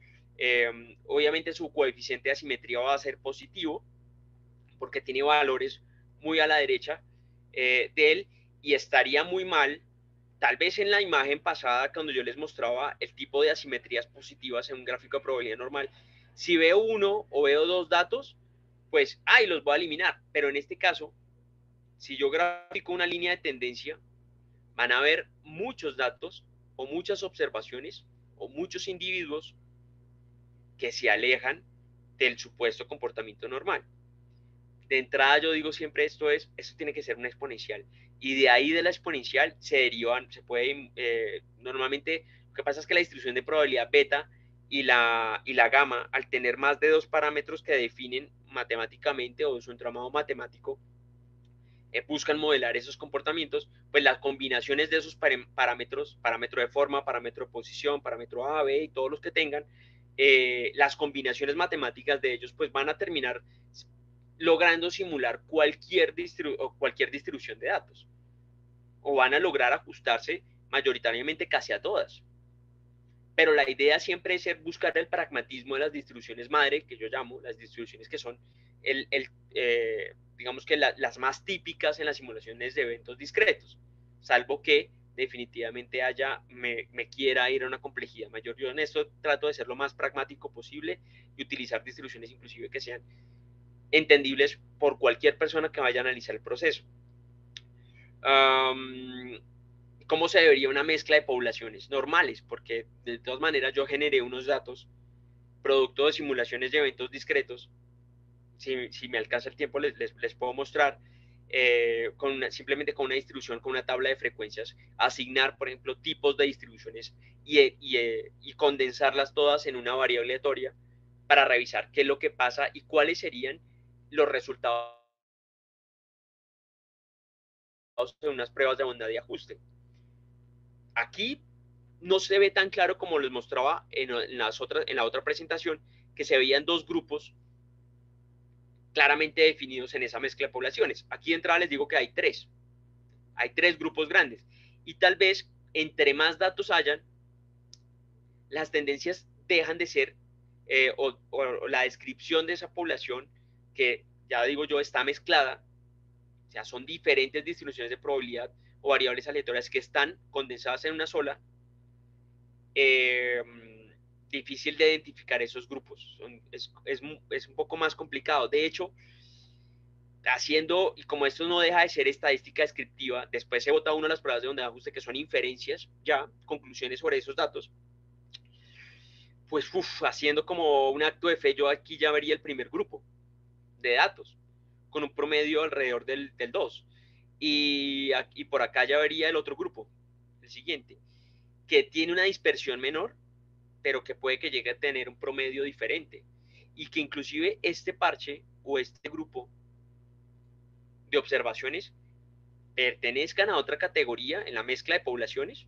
Obviamente su coeficiente de asimetría va a ser positivo, porque tiene valores muy a la derecha de él, y estaría muy mal, tal vez en la imagen pasada cuando yo les mostraba el tipo de asimetrías positivas en un gráfico de probabilidad normal, si veo uno o veo dos datos, pues los voy a eliminar, pero en este caso, si yo grafico una línea de tendencia, van a haber muchos datos o muchas observaciones o muchos individuos que se alejan del supuesto comportamiento normal. De entrada yo digo siempre esto tiene que ser una exponencial, y de ahí de la exponencial se derivan, normalmente lo que pasa es que la distribución de probabilidad beta y la gamma, al tener más de dos parámetros que definen matemáticamente o su entramado matemático, buscan modelar esos comportamientos, pues las combinaciones de esos parámetros, parámetro de forma, parámetro de posición, parámetro A, B y todos los que tengan, las combinaciones matemáticas de ellos pues van a terminar logrando simular cualquier distribución de datos, o van a lograr ajustarse mayoritariamente casi a todas. Pero la idea siempre es buscar el pragmatismo de las distribuciones madre, que yo llamo las distribuciones que son digamos que las más típicas en las simulaciones de eventos discretos, salvo que definitivamente me quiera ir a una complejidad mayor. Yo en esto trato de ser lo más pragmático posible y utilizar distribuciones inclusive que sean entendibles por cualquier persona que vaya a analizar el proceso. ¿Cómo se debería una mezcla de poblaciones normales? Porque de todas maneras yo generé unos datos producto de simulaciones de eventos discretos. Si me alcanza el tiempo les puedo mostrar, simplemente con una distribución, con una tabla de frecuencias, asignar, por ejemplo, tipos de distribuciones y condensarlas todas en una variable aleatoria para revisar qué es lo que pasa y cuáles serían los resultados de unas pruebas de bondad y ajuste. Aquí no se ve tan claro como les mostraba en la otra presentación, que se veían dos grupos claramente definidos en esa mezcla de poblaciones. Aquí de entrada les digo que hay tres grupos grandes, y tal vez entre más datos hayan, las tendencias dejan de ser, o la descripción de esa población, que ya digo yo está mezclada, o sea, son diferentes distribuciones de probabilidad o variables aleatorias que están condensadas en una sola, difícil de identificar esos grupos. Es un poco más complicado. De hecho, y como esto no deja de ser estadística descriptiva, después se vota uno de las pruebas de bondad de ajuste, que son inferencias, ya, conclusiones sobre esos datos, pues haciendo como un acto de fe, yo aquí ya vería el primer grupo de datos, con un promedio alrededor del 2. Y por acá ya vería el otro grupo, el siguiente, que tiene una dispersión menor, pero que puede que llegue a tener un promedio diferente. Y que inclusive este parche o este grupo de observaciones pertenezcan a otra categoría en la mezcla de poblaciones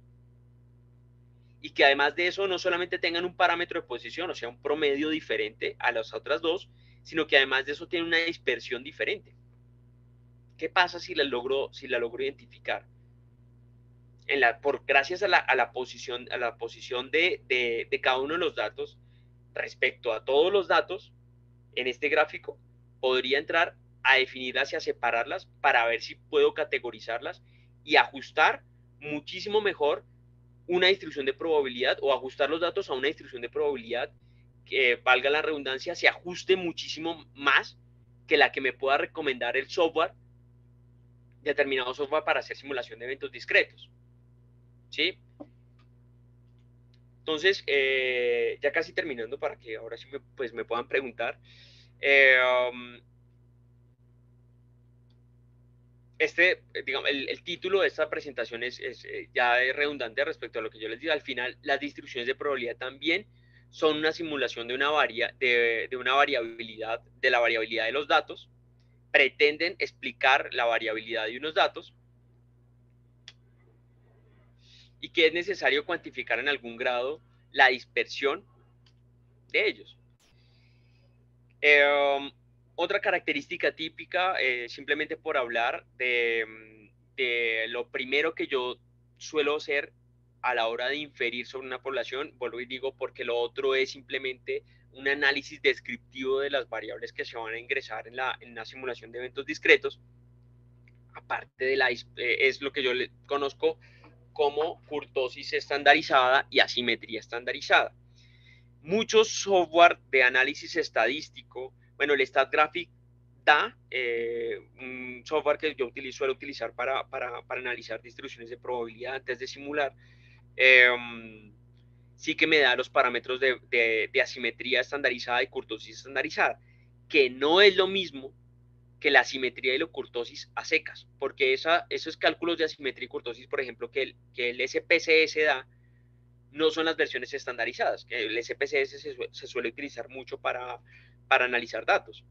y que además de eso no solamente tengan un parámetro de posición, o sea, un promedio diferente a las otras dos, sino que además de eso tienen una dispersión diferente. ¿Qué pasa si la logro identificar? Gracias a la posición de cada uno de los datos respecto a todos los datos en este gráfico, podría entrar a definirlas y a separarlas para ver si puedo categorizarlas y ajustar muchísimo mejor una distribución de probabilidad o ajustar los datos a una distribución de probabilidad que, valga la redundancia, se ajuste muchísimo más que la que me pueda recomendar el software, determinado software para hacer simulación de eventos discretos. ¿Sí? Entonces, ya casi terminando para que ahora sí me puedan preguntar. Digamos, el título de esta presentación es ya redundante respecto a lo que yo les digo. Al final, las distribuciones de probabilidad también son una simulación de una variabilidad, de la variabilidad de los datos. Pretenden explicar la variabilidad de unos datos y que es necesario cuantificar en algún grado la dispersión de ellos. Otra característica típica, simplemente por hablar de lo primero que yo suelo hacer a la hora de inferir sobre una población, vuelvo y digo, porque lo otro es simplemente un análisis descriptivo de las variables que se van a ingresar en la simulación de eventos discretos, aparte de es lo que yo conozco como kurtosis estandarizada y asimetría estandarizada. Muchos software de análisis estadístico, bueno, el StatGraphic da un software que yo suelo utilizar para analizar distribuciones de probabilidad antes de simular, sí que me da los parámetros de asimetría estandarizada y kurtosis estandarizada, que no es lo mismo que la asimetría y la kurtosis a secas, porque esos cálculos de asimetría y kurtosis, por ejemplo, que el SPSS da, no son las versiones estandarizadas, que el SPSS se suele utilizar mucho para analizar datos.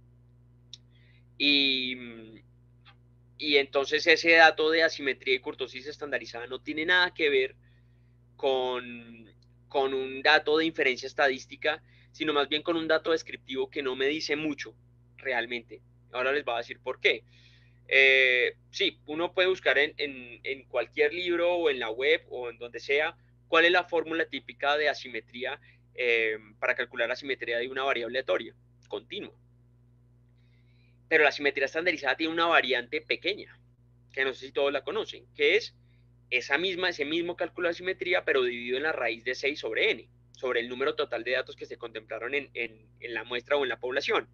Y entonces ese dato de asimetría y kurtosis estandarizada no tiene nada que ver con un dato de inferencia estadística, sino más bien con un dato descriptivo que no me dice mucho realmente. Ahora les voy a decir por qué. Sí, uno puede buscar en cualquier libro o en la web o en donde sea cuál es la fórmula típica de asimetría para calcular la asimetría de una variable aleatoria continua. Pero la asimetría estandarizada tiene una variante pequeña, que no sé si todos la conocen, que es ese mismo cálculo de asimetría, pero dividido en la raíz de 6 sobre n, sobre el número total de datos que se contemplaron en la muestra o en la población.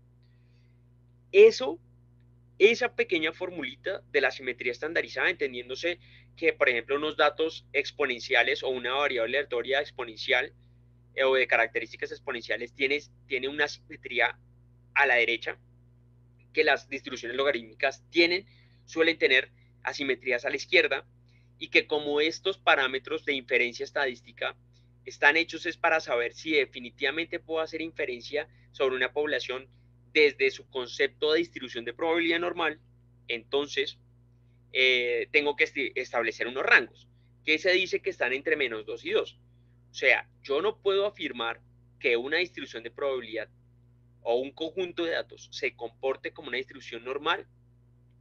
Esa pequeña formulita de la simetría estandarizada, entendiéndose que, por ejemplo, unos datos exponenciales o una variable aleatoria exponencial o de características exponenciales tiene una simetría a la derecha, que las distribuciones logarítmicas suelen tener asimetrías a la izquierda, y que como estos parámetros de inferencia estadística están hechos es para saber si definitivamente puedo hacer inferencia sobre una población desde su concepto de distribución de probabilidad normal, entonces tengo que establecer unos rangos, que se dice que están entre -2 y 2. O sea, yo no puedo afirmar que una distribución de probabilidad o un conjunto de datos se comporte como una distribución normal,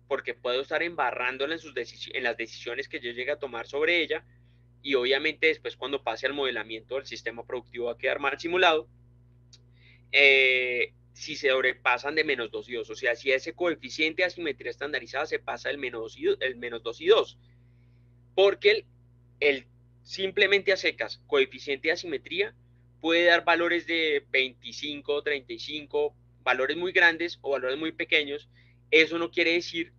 porque puedo estar embarrándola en las decisiones que yo llegue a tomar sobre ella, y obviamente después cuando pase al modelamiento del sistema productivo va a quedar mal simulado, si se sobrepasan de -2 y 2, o sea, si ese coeficiente de asimetría estandarizada se pasa el -2 y 2, porque el simplemente a secas coeficiente de asimetría puede dar valores de 25, 35, valores muy grandes o valores muy pequeños. Eso no quiere decir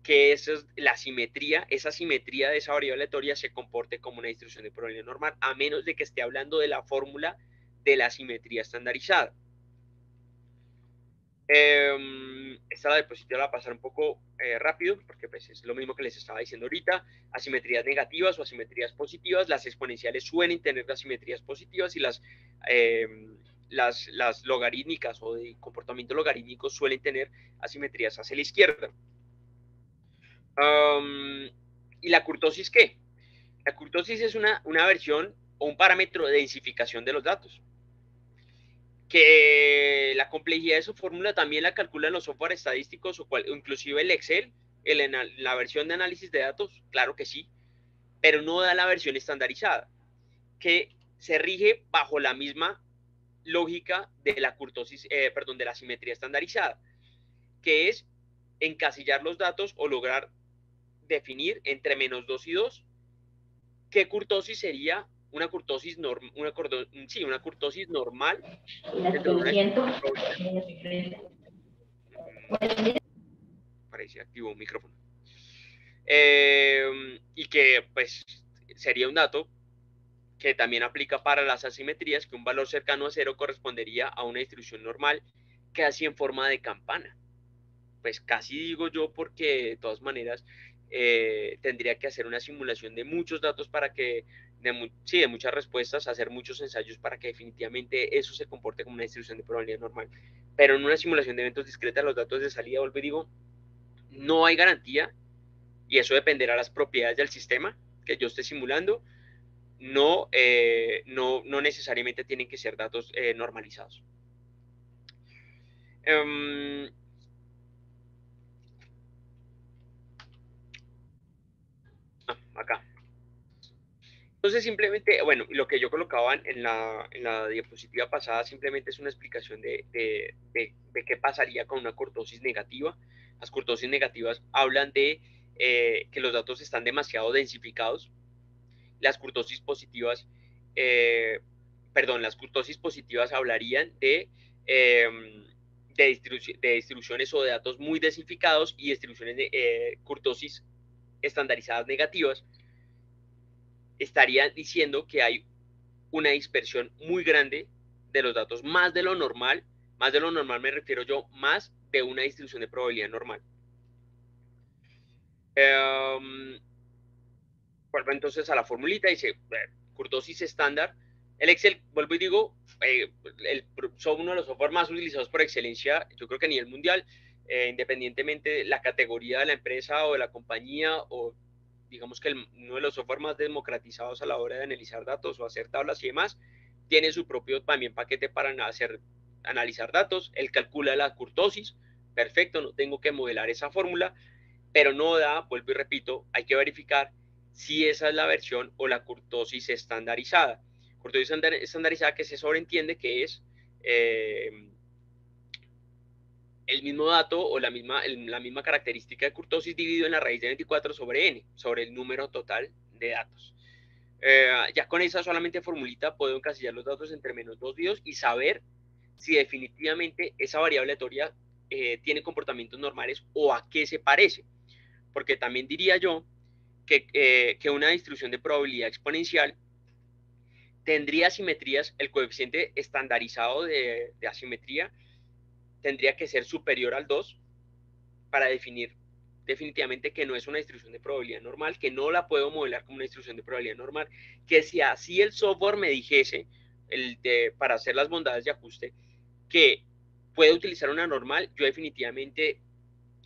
que esa simetría de esa variable aleatoria se comporte como una distribución de probabilidad normal, a menos de que esté hablando de la fórmula de la simetría estandarizada. Esta diapositiva la voy a pasar un poco rápido, porque pues, es lo mismo que les estaba diciendo ahorita. Asimetrías negativas o asimetrías positivas. Las exponenciales suelen tener asimetrías positivas, y las logarítmicas o de comportamiento logarítmico suelen tener asimetrías hacia la izquierda. ¿Y la kurtosis qué? La kurtosis es una versión o un parámetro de densificación de los datos, que la complejidad de su fórmula también la calculan los software estadísticos o inclusive el Excel, la versión de análisis de datos, claro que sí, pero no da la versión estandarizada, que se rige bajo la misma lógica de la kurtosis, perdón, de la simetría estandarizada, que es encasillar los datos o lograr definir entre -2 y 2 qué kurtosis sería una kurtosis, sí, una kurtosis normal dentro de una distribución de probabilidad. Parece activo un micrófono. Y que pues sería un dato que también aplica para las asimetrías, que un valor cercano a 0 correspondería a una distribución normal, casi en forma de campana. Pues casi digo yo porque de todas maneras tendría que hacer una simulación de muchos datos para que, de muchas respuestas, hacer muchos ensayos para que definitivamente eso se comporte como una distribución de probabilidad normal. Pero en una simulación de eventos discreta, los datos de salida, vuelvo y digo, no hay garantía, y eso dependerá de las propiedades del sistema que yo esté simulando. No necesariamente tienen que ser datos normalizados. Acá. Entonces simplemente, bueno, lo que yo colocaba en la diapositiva pasada simplemente es una explicación de qué pasaría con una kurtosis negativa. Las kurtosis negativas hablan de que los datos están demasiado densificados. Las kurtosis positivas, las kurtosis positivas hablarían de distribuciones o de datos muy densificados, y distribuciones de kurtosis estandarizadas negativas estarían diciendo que hay una dispersión muy grande de los datos, más de lo normal. Más de lo normal me refiero yo, más de una distribución de probabilidad normal. Vuelvo entonces a la formulita, dice kurtosis estándar. El Excel, vuelvo y digo, son uno de los software más utilizados por excelencia, yo creo que a nivel mundial, independientemente de la categoría de la empresa o de la compañía, o digamos que uno de los software más democratizados a la hora de analizar datos o hacer tablas y demás. Tiene su propio también paquete para analizar datos. Él calcula la kurtosis, perfecto, no tengo que modelar esa fórmula, pero no da, vuelvo y repito, hay que verificar si esa es la versión o la kurtosis estandarizada. Kurtosis estandarizada, que se sobreentiende que es el mismo dato o la misma característica de kurtosis dividido en la raíz de 24 sobre n, sobre el número total de datos. Ya con esa solamente formulita puedo encasillar los datos entre -2 y 2 y saber si definitivamente esa variable aleatoria tiene comportamientos normales o a qué se parece. Porque también diría yo que una distribución de probabilidad exponencial tendría asimetrías. El coeficiente estandarizado de asimetría tendría que ser superior al 2 para definir definitivamente que no es una distribución de probabilidad normal, que no la puedo modelar como una distribución de probabilidad normal, que si así el software me dijese, para hacer las bondades de ajuste, que puede utilizar una normal, yo definitivamente,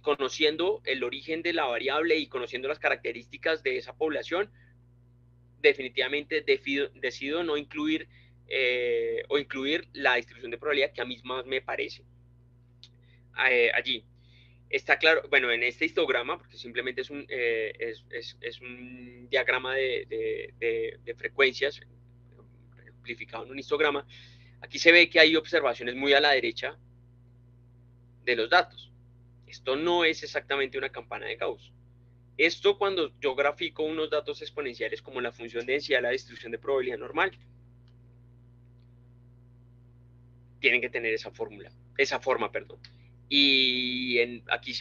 conociendo el origen de la variable y conociendo las características de esa población, definitivamente decido no incluir o incluir la distribución de probabilidad que a mí más me parece allí. Está claro, bueno, en este histograma, porque simplemente es un diagrama de frecuencias amplificado en un histograma. Aquí se ve que hay observaciones muy a la derecha de los datos. Esto no es exactamente una campana de Gauss. Esto, cuando yo grafico unos datos exponenciales como la función de densidad de la distribución de probabilidad normal, tienen que tener esa forma, perdón. Y aquí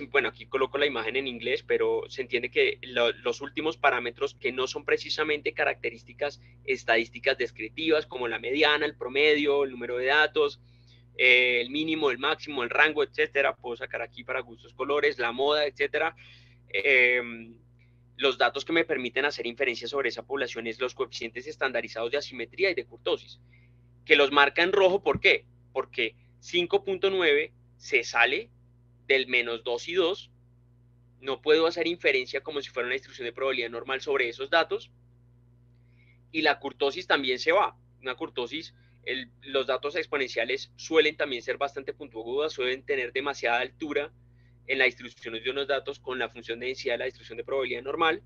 coloco la imagen en inglés, pero se entiende que los últimos parámetros, que no son precisamente características estadísticas descriptivas como la mediana, el promedio, el número de datos, el mínimo, el máximo, el rango, etcétera. Puedo sacar aquí para gustos colores, la moda, etcétera. Los datos que me permiten hacer inferencias sobre esa población es los coeficientes estandarizados de asimetría y de kurtosis, que los marca en rojo. ¿Por qué? Porque 5.9 se sale del -2 y 2 no puedo hacer inferencia como si fuera una distribución de probabilidad normal sobre esos datos, y la kurtosis también se va. Una kurtosis, los datos exponenciales suelen también ser bastante puntiagudos, suelen tener demasiada altura en la distribución de unos datos con la función de densidad de la distribución de probabilidad normal,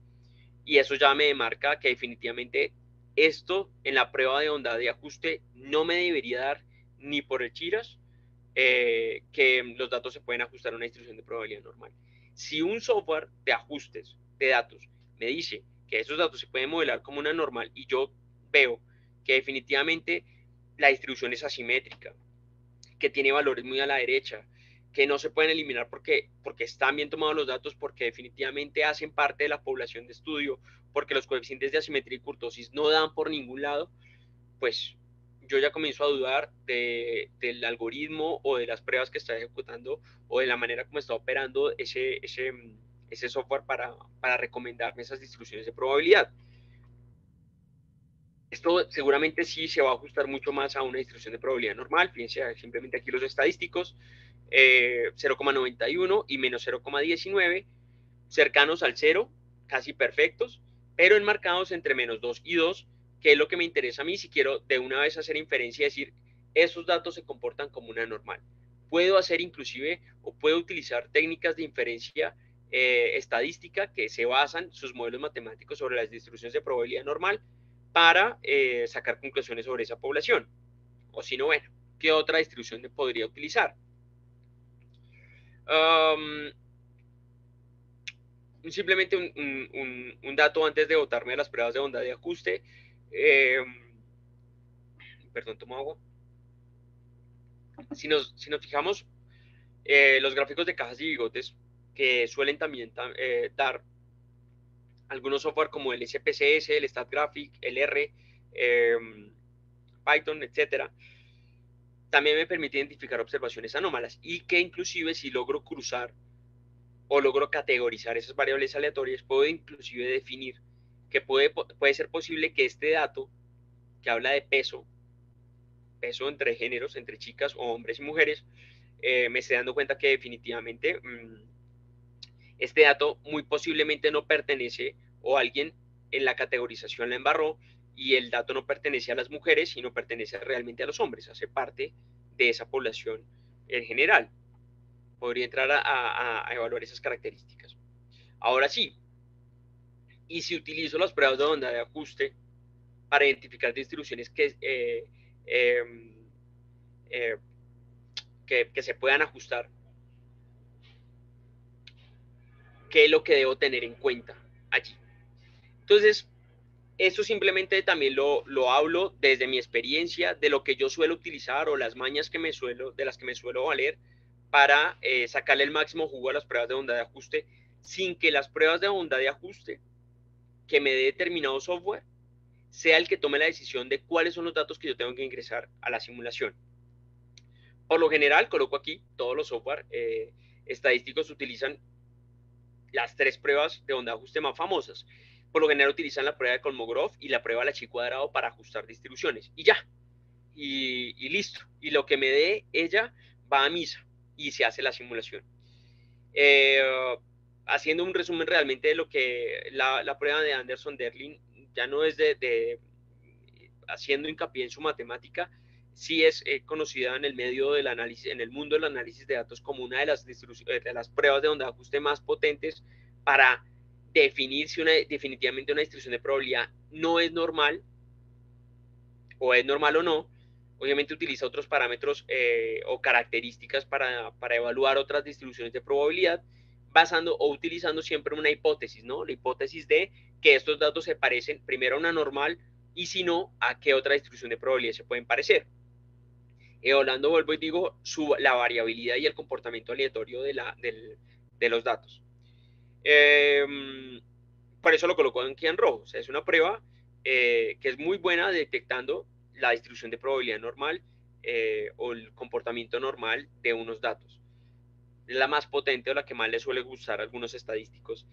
y eso ya me demarca que definitivamente esto en la prueba de onda de ajuste no me debería dar ni por el chiras que los datos se pueden ajustar a una distribución de probabilidad normal. Si un software de ajustes de datos me dice que esos datos se pueden modelar como una normal y yo veo que definitivamente la distribución es asimétrica, que tiene valores muy a la derecha, que no se pueden eliminar porque están bien tomados los datos, porque definitivamente hacen parte de la población de estudio, porque los coeficientes de asimetría y kurtosis no dan por ningún lado, pues yo ya comienzo a dudar del algoritmo o de las pruebas que está ejecutando o de la manera como está operando ese software para recomendarme esas distribuciones de probabilidad. Esto seguramente sí se va a ajustar mucho más a una distribución de probabilidad normal. Fíjense simplemente aquí los estadísticos, 0,91 y menos 0,19, cercanos al 0, casi perfectos, pero enmarcados entre menos 2 y 2, que es lo que me interesa a mí si quiero de una vez hacer inferencia y decir, esos datos se comportan como una normal. Puedo hacer inclusive o puedo utilizar técnicas de inferencia estadística que se basan sus modelos matemáticos sobre las distribuciones de probabilidad normal para sacar conclusiones sobre esa población. O si no, bueno, ¿qué otra distribución podría utilizar? Simplemente un dato antes de botarme a las pruebas de bondad de ajuste. Perdón, tomo agua. Si nos fijamos, los gráficos de cajas y bigotes que suelen también dar algunos software como el SPSS, el StatGraphic, el R, Python, etcétera, también me permite identificar observaciones anómalas y que inclusive si logro cruzar o logro categorizar esas variables aleatorias, puedo inclusive definir que puede ser posible que este dato que habla de peso entre géneros, entre chicas o hombres y mujeres, me esté dando cuenta que definitivamente este dato muy posiblemente no pertenece o alguien en la categorización la embarró y el dato no pertenece a las mujeres, sino pertenece realmente a los hombres, hace parte de esa población en general. Podría entrar a evaluar esas características. Ahora sí, y si utilizo las pruebas de onda de ajuste para identificar distribuciones eh, eh, que se puedan ajustar, ¿qué es lo que debo tener en cuenta allí? Entonces, eso simplemente también lo hablo desde mi experiencia, de lo que yo suelo utilizar o las mañas de las que me suelo valer para sacarle el máximo jugo a las pruebas de onda de ajuste, sin que las pruebas de onda de ajuste que me dé determinado software sea el que tome la decisión de cuáles son los datos que yo tengo que ingresar a la simulación. Por lo general, coloco aquí todos los software estadísticos utilizan las tres pruebas de onda de ajuste más famosas. Por lo general utilizan la prueba de Kolmogorov y la prueba de la chi cuadrado para ajustar distribuciones. Y ya, y listo. Y lo que me dé ella va a misa y se hace la simulación. Eh, Haciendo un resumen realmente de lo que la prueba de Anderson-Derlin ya no es haciendo hincapié en su matemática, sí es conocida en el medio del análisis, en el mundo del análisis de datos como una de las pruebas de onda de ajuste más potentes para definir si definitivamente una distribución de probabilidad no es normal o es normal o no. Obviamente utiliza otros parámetros o características para evaluar otras distribuciones de probabilidad, basando o utilizando siempre una hipótesis, ¿no? La hipótesis de que estos datos se parecen primero a una normal y si no, a qué otra distribución de probabilidad se pueden parecer. Evaluando, vuelvo y digo, la variabilidad y el comportamiento aleatorio de los datos. Por eso lo coloco aquí en rojo. O sea, es una prueba que es muy buena detectando la distribución de probabilidad normal o el comportamiento normal de unos datos. Es la más potente o la que más le suele gustar a algunos estadísticos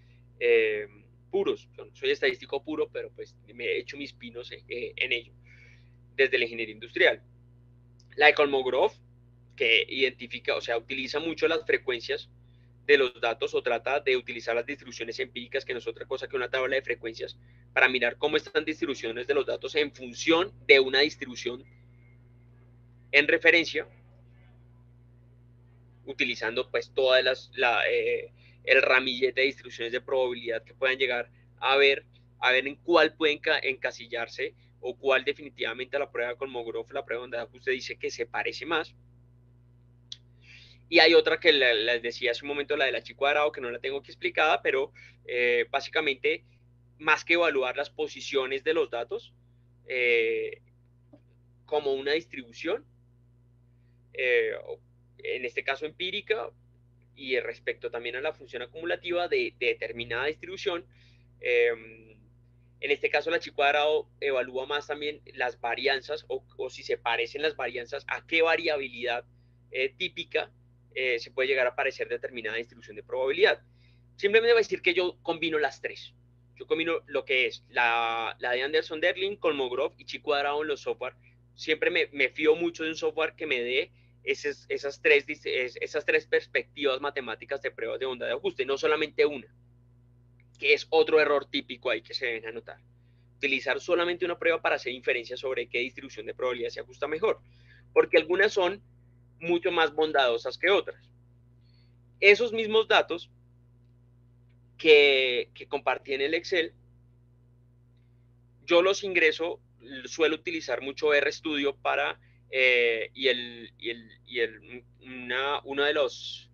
puros. Yo no soy estadístico puro, pero pues me he hecho mis pinos en ello, desde la ingeniería industrial. La de Kolmogorov, que identifica, o sea, utiliza mucho las frecuencias de los datos o trata de utilizar las distribuciones empíricas, que no es otra cosa que una tabla de frecuencias, para mirar cómo están distribuciones de los datos en función de una distribución en referencia, utilizando pues todas el ramillete de distribuciones de probabilidad que puedan llegar a ver en cuál pueden encasillarse o cuál definitivamente a la prueba de Kolmogorov, la prueba de onda de ajuste, dice que se parece más. Y hay otra que les decía hace un momento, la de la chi cuadrado, que no la tengo aquí explicada, pero básicamente, más que evaluar las posiciones de los datos como una distribución, en este caso empírica, y respecto también a la función acumulativa de determinada distribución, en este caso la chi cuadrado evalúa más también las varianzas o si se parecen las varianzas, a qué variabilidad típica se puede llegar a parecer determinada distribución de probabilidad. Simplemente voy a decir que yo combino las tres. Yo combino lo que es la de Anderson-Derlin, Kolmogorov y chi cuadrado en los software. Siempre me fío mucho de un software que me dé esas tres perspectivas matemáticas de pruebas de onda de ajuste, no solamente una, que es otro error típico ahí que se deben anotar. Utilizar solamente una prueba para hacer inferencias sobre qué distribución de probabilidad se ajusta mejor, porque algunas son mucho más bondadosas que otras. Esos mismos datos que compartí en el Excel, yo los ingreso, suelo utilizar mucho RStudio para, uno de los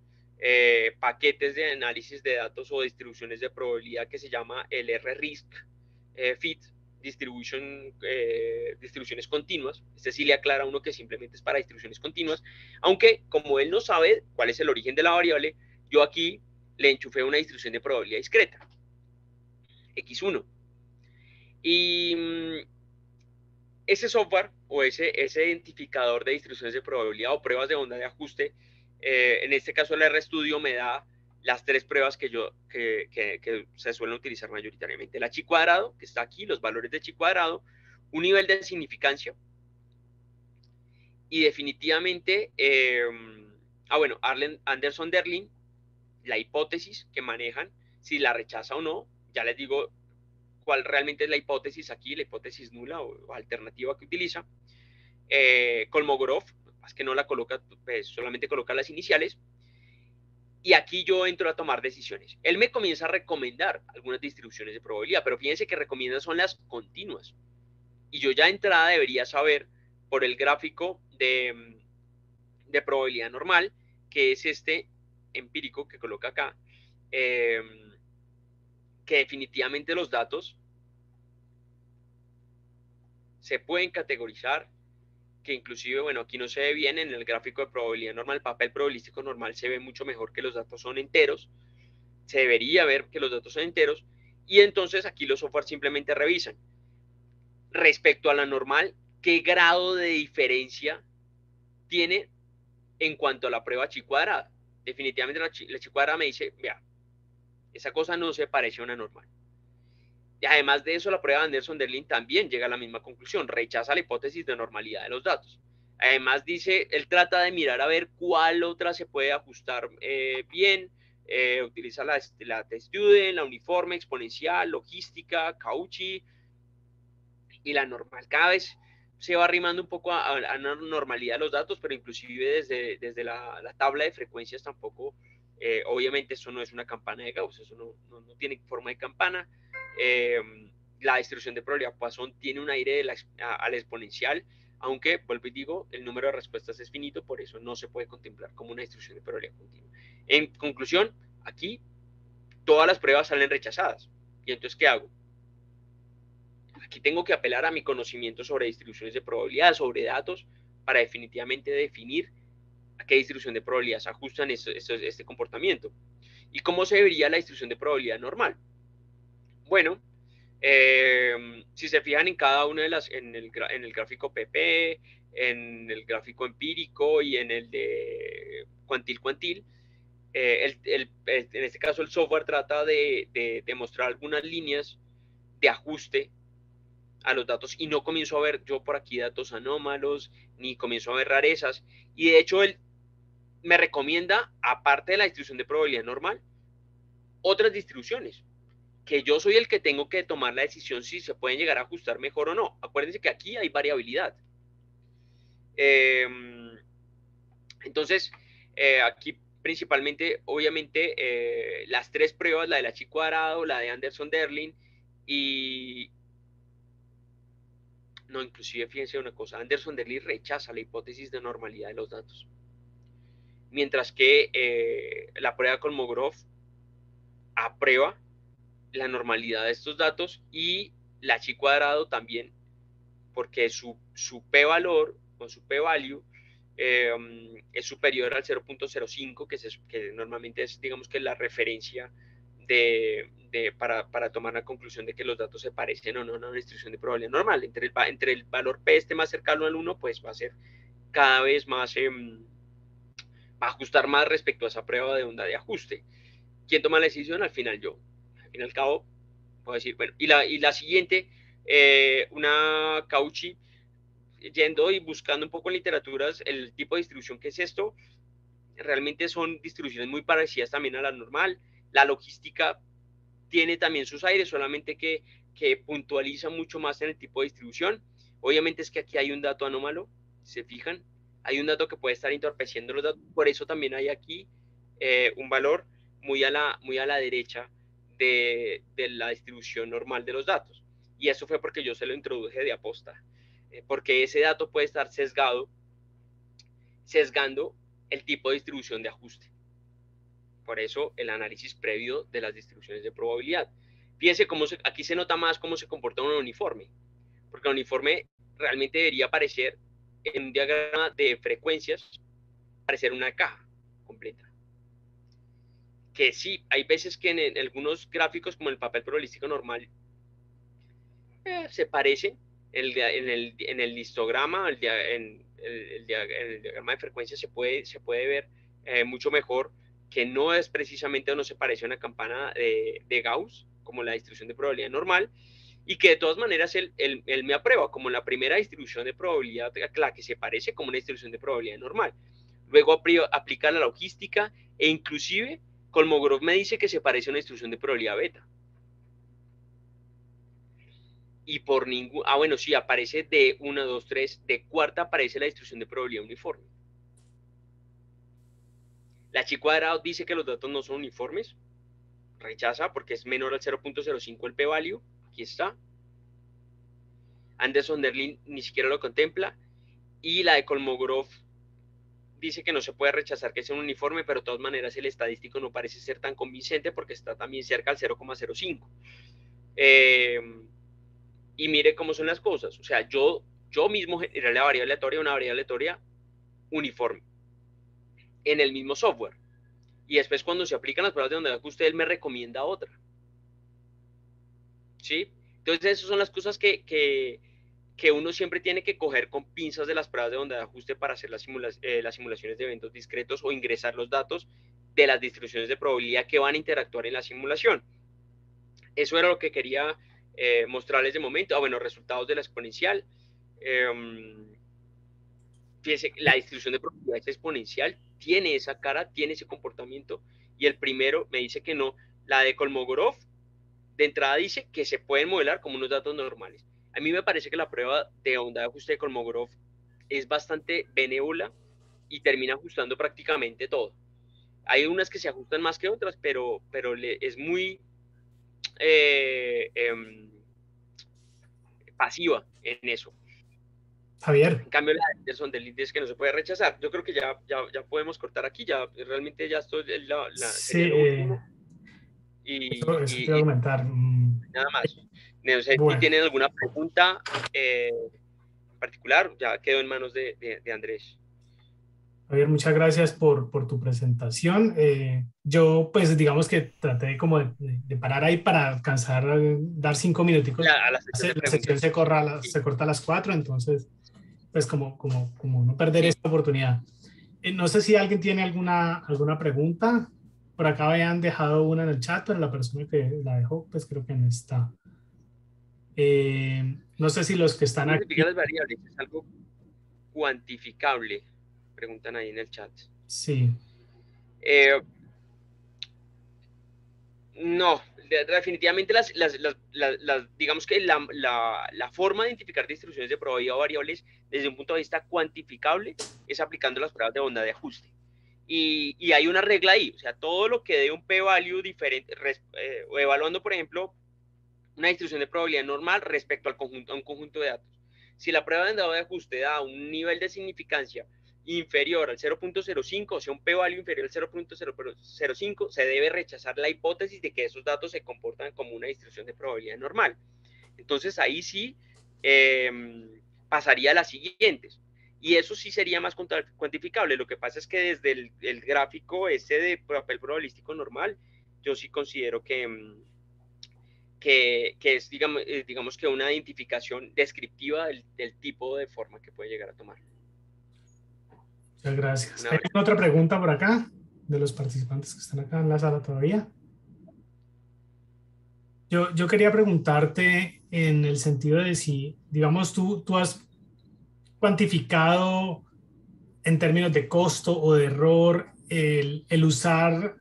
paquetes de análisis de datos o distribuciones de probabilidad que se llama el RRISC Fit, distribuciones continuas. Este sí le aclara a uno que simplemente es para distribuciones continuas, aunque como él no sabe cuál es el origen de la variable, yo aquí le enchufé una distribución de probabilidad discreta, X1. Y ese software o ese identificador de distribuciones de probabilidad o pruebas de onda de ajuste, en este caso el RStudio me da las tres pruebas que se suelen utilizar mayoritariamente. La chi cuadrado, que está aquí, los valores de chi cuadrado, un nivel de significancia y definitivamente, bueno, Anderson-Derlin, la hipótesis que manejan, si la rechaza o no, ya les digo cuál realmente es la hipótesis aquí, la hipótesis nula o alternativa que utiliza. Kolmogorov, más que no la coloca, pues solamente coloca las iniciales. Y aquí yo entro a tomar decisiones. Él me comienza a recomendar algunas distribuciones de probabilidad, pero fíjense que recomienda son las continuas. Y yo ya de entrada debería saber por el gráfico de probabilidad normal, que es este empírico que coloca acá, que definitivamente los datos se pueden categorizar, que inclusive, bueno, aquí no se ve bien en el gráfico de probabilidad normal, el papel probabilístico normal se ve mucho mejor que los datos son enteros, se debería ver que los datos son enteros, y entonces aquí los software simplemente revisan. Respecto a la normal, ¿qué grado de diferencia tiene en cuanto a la prueba chi cuadrada? Definitivamente la chi cuadrada me dice, vea, esa cosa no se parece a una normal. Y además de eso, la prueba de Anderson-Derlin también llega a la misma conclusión, rechaza la hipótesis de normalidad de los datos. Además dice, él trata de mirar a ver cuál otra se puede ajustar bien, utiliza la t-student, la uniforme, exponencial, logística, Cauchy y la normal. Cada vez se va arrimando un poco a la normalidad de los datos, pero inclusive desde la tabla de frecuencias tampoco, obviamente eso no es una campana de Gauss, eso no tiene forma de campana. La distribución de probabilidad Poisson tiene un aire al exponencial, aunque, vuelvo y digo, el número de respuestas es finito, por eso no se puede contemplar como una distribución de probabilidad continua. En conclusión, aquí todas las pruebas salen rechazadas. ¿Y entonces qué hago? Aquí tengo que apelar a mi conocimiento sobre distribuciones de probabilidad, sobre datos, para definitivamente definir a qué distribución de probabilidad se ajustan este comportamiento. ¿Y cómo se vería la distribución de probabilidad normal? Bueno, si se fijan en cada una de las, en el gráfico PP, en el gráfico empírico y en el de cuantil, en este caso el software trata de demostrar algunas líneas de ajuste a los datos y no comienzo a ver yo por aquí datos anómalos, ni comienzo a ver rarezas. Y de hecho él me recomienda, aparte de la distribución de probabilidad normal, otras distribuciones, que yo soy el que tengo que tomar la decisión si se pueden llegar a ajustar mejor o no. Acuérdense que aquí hay variabilidad. Entonces, aquí principalmente, obviamente, las tres pruebas, la de la chi cuadrado, la de Anderson-Derlin y... No, inclusive fíjense una cosa, Anderson-Derlin rechaza la hipótesis de normalidad de los datos. Mientras que la prueba de Kolmogorov aprueba la normalidad de estos datos y la chi cuadrado también, porque su p-valor o su p-value es superior al 0.05, que normalmente es, digamos que la referencia para tomar la conclusión de que los datos se parecen o no a una distribución de probabilidad normal. Entre el valor p este más cercano al 1, pues va a ser cada vez más, va a ajustar más respecto a esa prueba de onda de ajuste. ¿Quién toma la decisión? Al final yo. Al fin y al cabo, puedo decir, bueno, y la siguiente, una Cauchy, yendo y buscando un poco en literaturas el tipo de distribución que es esto, realmente son distribuciones muy parecidas también a la normal. La logística tiene también sus aires, solamente que puntualiza mucho más en el tipo de distribución. Obviamente es que aquí hay un dato anómalo, se fijan, hay un dato que puede estar entorpeciendo los datos, por eso también hay aquí un valor muy a la derecha de la distribución normal de los datos. Y eso fue porque yo se lo introduje de aposta, porque ese dato puede estar sesgando el tipo de distribución de ajuste. Por eso el análisis previo de las distribuciones de probabilidad. Fíjense aquí se nota más cómo se comporta un uniforme, porque el uniforme realmente debería aparecer en un diagrama de frecuencias, aparecer una caja completa. Que sí, hay veces que en algunos gráficos, como el papel probabilístico normal, se parecen en el histograma, en el diagrama de frecuencia se puede ver mucho mejor que no es precisamente o no se parece a una campana de Gauss, como la distribución de probabilidad normal, y que de todas maneras él me aprueba como la primera distribución de probabilidad, la que se parece como una distribución de probabilidad normal. Luego aplica la logística e inclusive Kolmogorov me dice que se parece a una distribución de probabilidad beta. Y por ningún... Ah, bueno, sí, aparece de 1, 2, 3. De cuarta aparece la distribución de probabilidad uniforme. La chi cuadrado dice que los datos no son uniformes. Rechaza porque es menor al 0.05 el p-value. Aquí está. Anderson-Derlin ni siquiera lo contempla. Y la de Kolmogorov dice que no se puede rechazar que sea un uniforme, pero de todas maneras el estadístico no parece ser tan convincente porque está también cerca al 0.05. Y mire cómo son las cosas. O sea, yo mismo generé la variable aleatoria, una variable aleatoria uniforme en el mismo software. Y después cuando se aplican las pruebas de onda de ajuste, él me recomienda otra. ¿Sí? Entonces esas son las cosas que uno siempre tiene que coger con pinzas de las pruebas de onda de ajuste para hacer las simulaciones de eventos discretos o ingresar los datos de las distribuciones de probabilidad que van a interactuar en la simulación. Eso era lo que quería mostrarles de momento. Bueno, resultados de la exponencial. Fíjense, la distribución de probabilidad exponencial tiene esa cara, tiene ese comportamiento, y el primero me dice que no. La de Kolmogorov, de entrada dice que se pueden modelar como unos datos normales. A mí me parece que la prueba de onda de ajuste de Kolmogorov es bastante benévola y termina ajustando prácticamente todo. Hay unas que se ajustan más que otras, pero es muy pasiva en eso. Javier. En cambio, la de Anderson del es que no se puede rechazar. Yo creo que ya podemos cortar aquí, ya realmente ya esto Sí, sería lo último. eso te iba a comentar. Nada más. No sé si Bueno, tienen alguna pregunta en particular, ya quedó en manos de Andrés. Javier, muchas gracias por tu presentación. Yo, pues, digamos que traté como de parar ahí para alcanzar a dar 5 minuticos. A la sección de La sección preguntas. se corta a las 4, entonces, pues, como no perder Sí. esta oportunidad. No sé si alguien tiene alguna pregunta. Por acá habían dejado una en el chat, pero la persona que la dejó, pues creo que no está. No sé si los que están ¿Cómo se aquí. explican las variables? ¿Es algo cuantificable? Preguntan ahí en el chat. Sí, Eh, no, definitivamente digamos que la forma de identificar distribuciones de probabilidad o variables desde un punto de vista cuantificable es aplicando las pruebas de bondad de ajuste. Y hay una regla ahí, o sea, todo lo que dé un p-value diferente, o evaluando, por ejemplo, una distribución de probabilidad normal respecto al conjunto, a un conjunto de datos. Si la prueba de ajuste da un nivel de significancia inferior al 0.05, o sea, un p-value inferior al 0.005, se debe rechazar la hipótesis de que esos datos se comportan como una distribución de probabilidad normal. Entonces ahí sí pasaría a las siguientes. Y eso sí sería más cuantificable. Lo que pasa es que desde el gráfico ese de papel probabilístico normal, yo sí considero que es, digamos que una identificación descriptiva del tipo de forma que puede llegar a tomar. muchas gracias. Una ¿Hay breve. alguna otra pregunta por acá de los participantes que están acá en la sala todavía? Yo quería preguntarte en el sentido de si, digamos, tú has cuantificado en términos de costo o de error el usar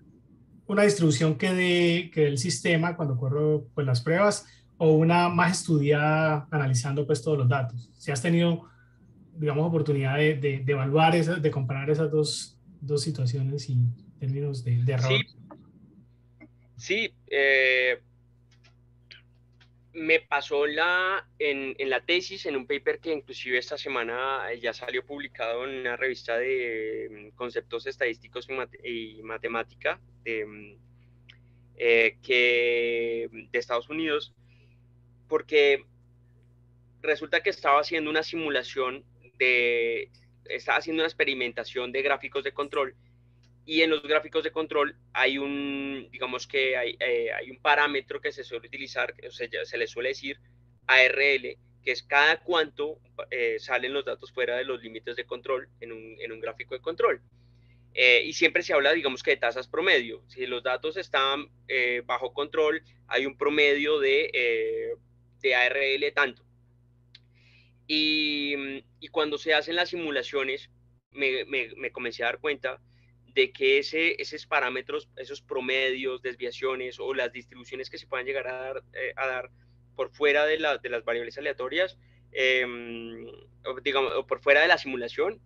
una distribución que dé el sistema cuando corro pues, las pruebas o una más estudiada analizando pues todos los datos. Si has tenido, digamos, oportunidad de evaluar, de comparar esas dos situaciones y términos de error. Sí, sí, me pasó en la tesis, en un paper que inclusive esta semana ya salió publicado en una revista de conceptos estadísticos y matemática de Estados Unidos, porque resulta que estaba haciendo una experimentación de gráficos de control y en los gráficos de control digamos que hay un parámetro que se suele utilizar, o sea, se le suele decir ARL, que es cada cuánto salen los datos fuera de los límites de control en un gráfico de control. Y siempre se habla, digamos que de tasas promedio. Si los datos están bajo control, hay un promedio de ARL tanto. Y cuando se hacen las simulaciones, me comencé a dar cuenta de que esos parámetros, esos promedios, desviaciones o las distribuciones que se puedan llegar a dar por fuera de las variables aleatorias, eh, o por fuera de la simulación,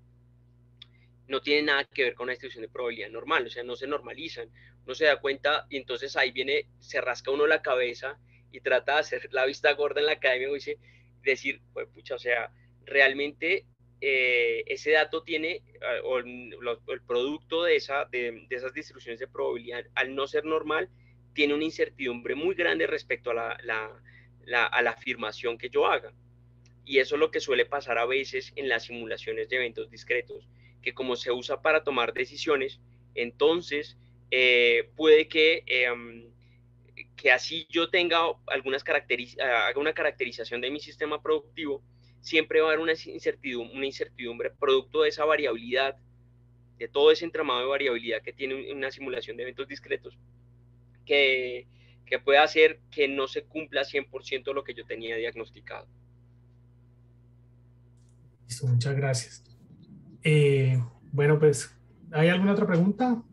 no tienen nada que ver con la distribución de probabilidad normal, o sea, no se normalizan, no se da cuenta y entonces ahí se rasca uno la cabeza y trata de hacer la vista gorda en la academia y dice, decir, pues pucha, o sea, realmente ese dato tiene, o el producto de esas distribuciones de probabilidad, al no ser normal, tiene una incertidumbre muy grande respecto a la afirmación que yo haga. Y eso es lo que suele pasar a veces en las simulaciones de eventos discretos, que como se usa para tomar decisiones, entonces puede que así yo tenga haga una caracterización de mi sistema productivo, siempre va a haber una incertidumbre producto de esa variabilidad, de todo ese entramado de variabilidad que tiene una simulación de eventos discretos, que, que puede hacer que no se cumpla 100% lo que yo tenía diagnosticado. Listo, muchas gracias. Bueno, pues, ¿hay alguna otra pregunta?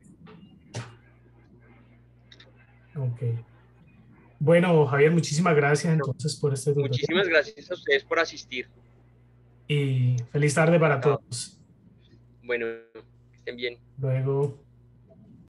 Ok. Bueno, Javier, muchísimas gracias Bueno, entonces por este tutorial muchísimas gracias a ustedes por asistir. y feliz tarde para Encantado. todos. Bueno, que estén bien. Luego.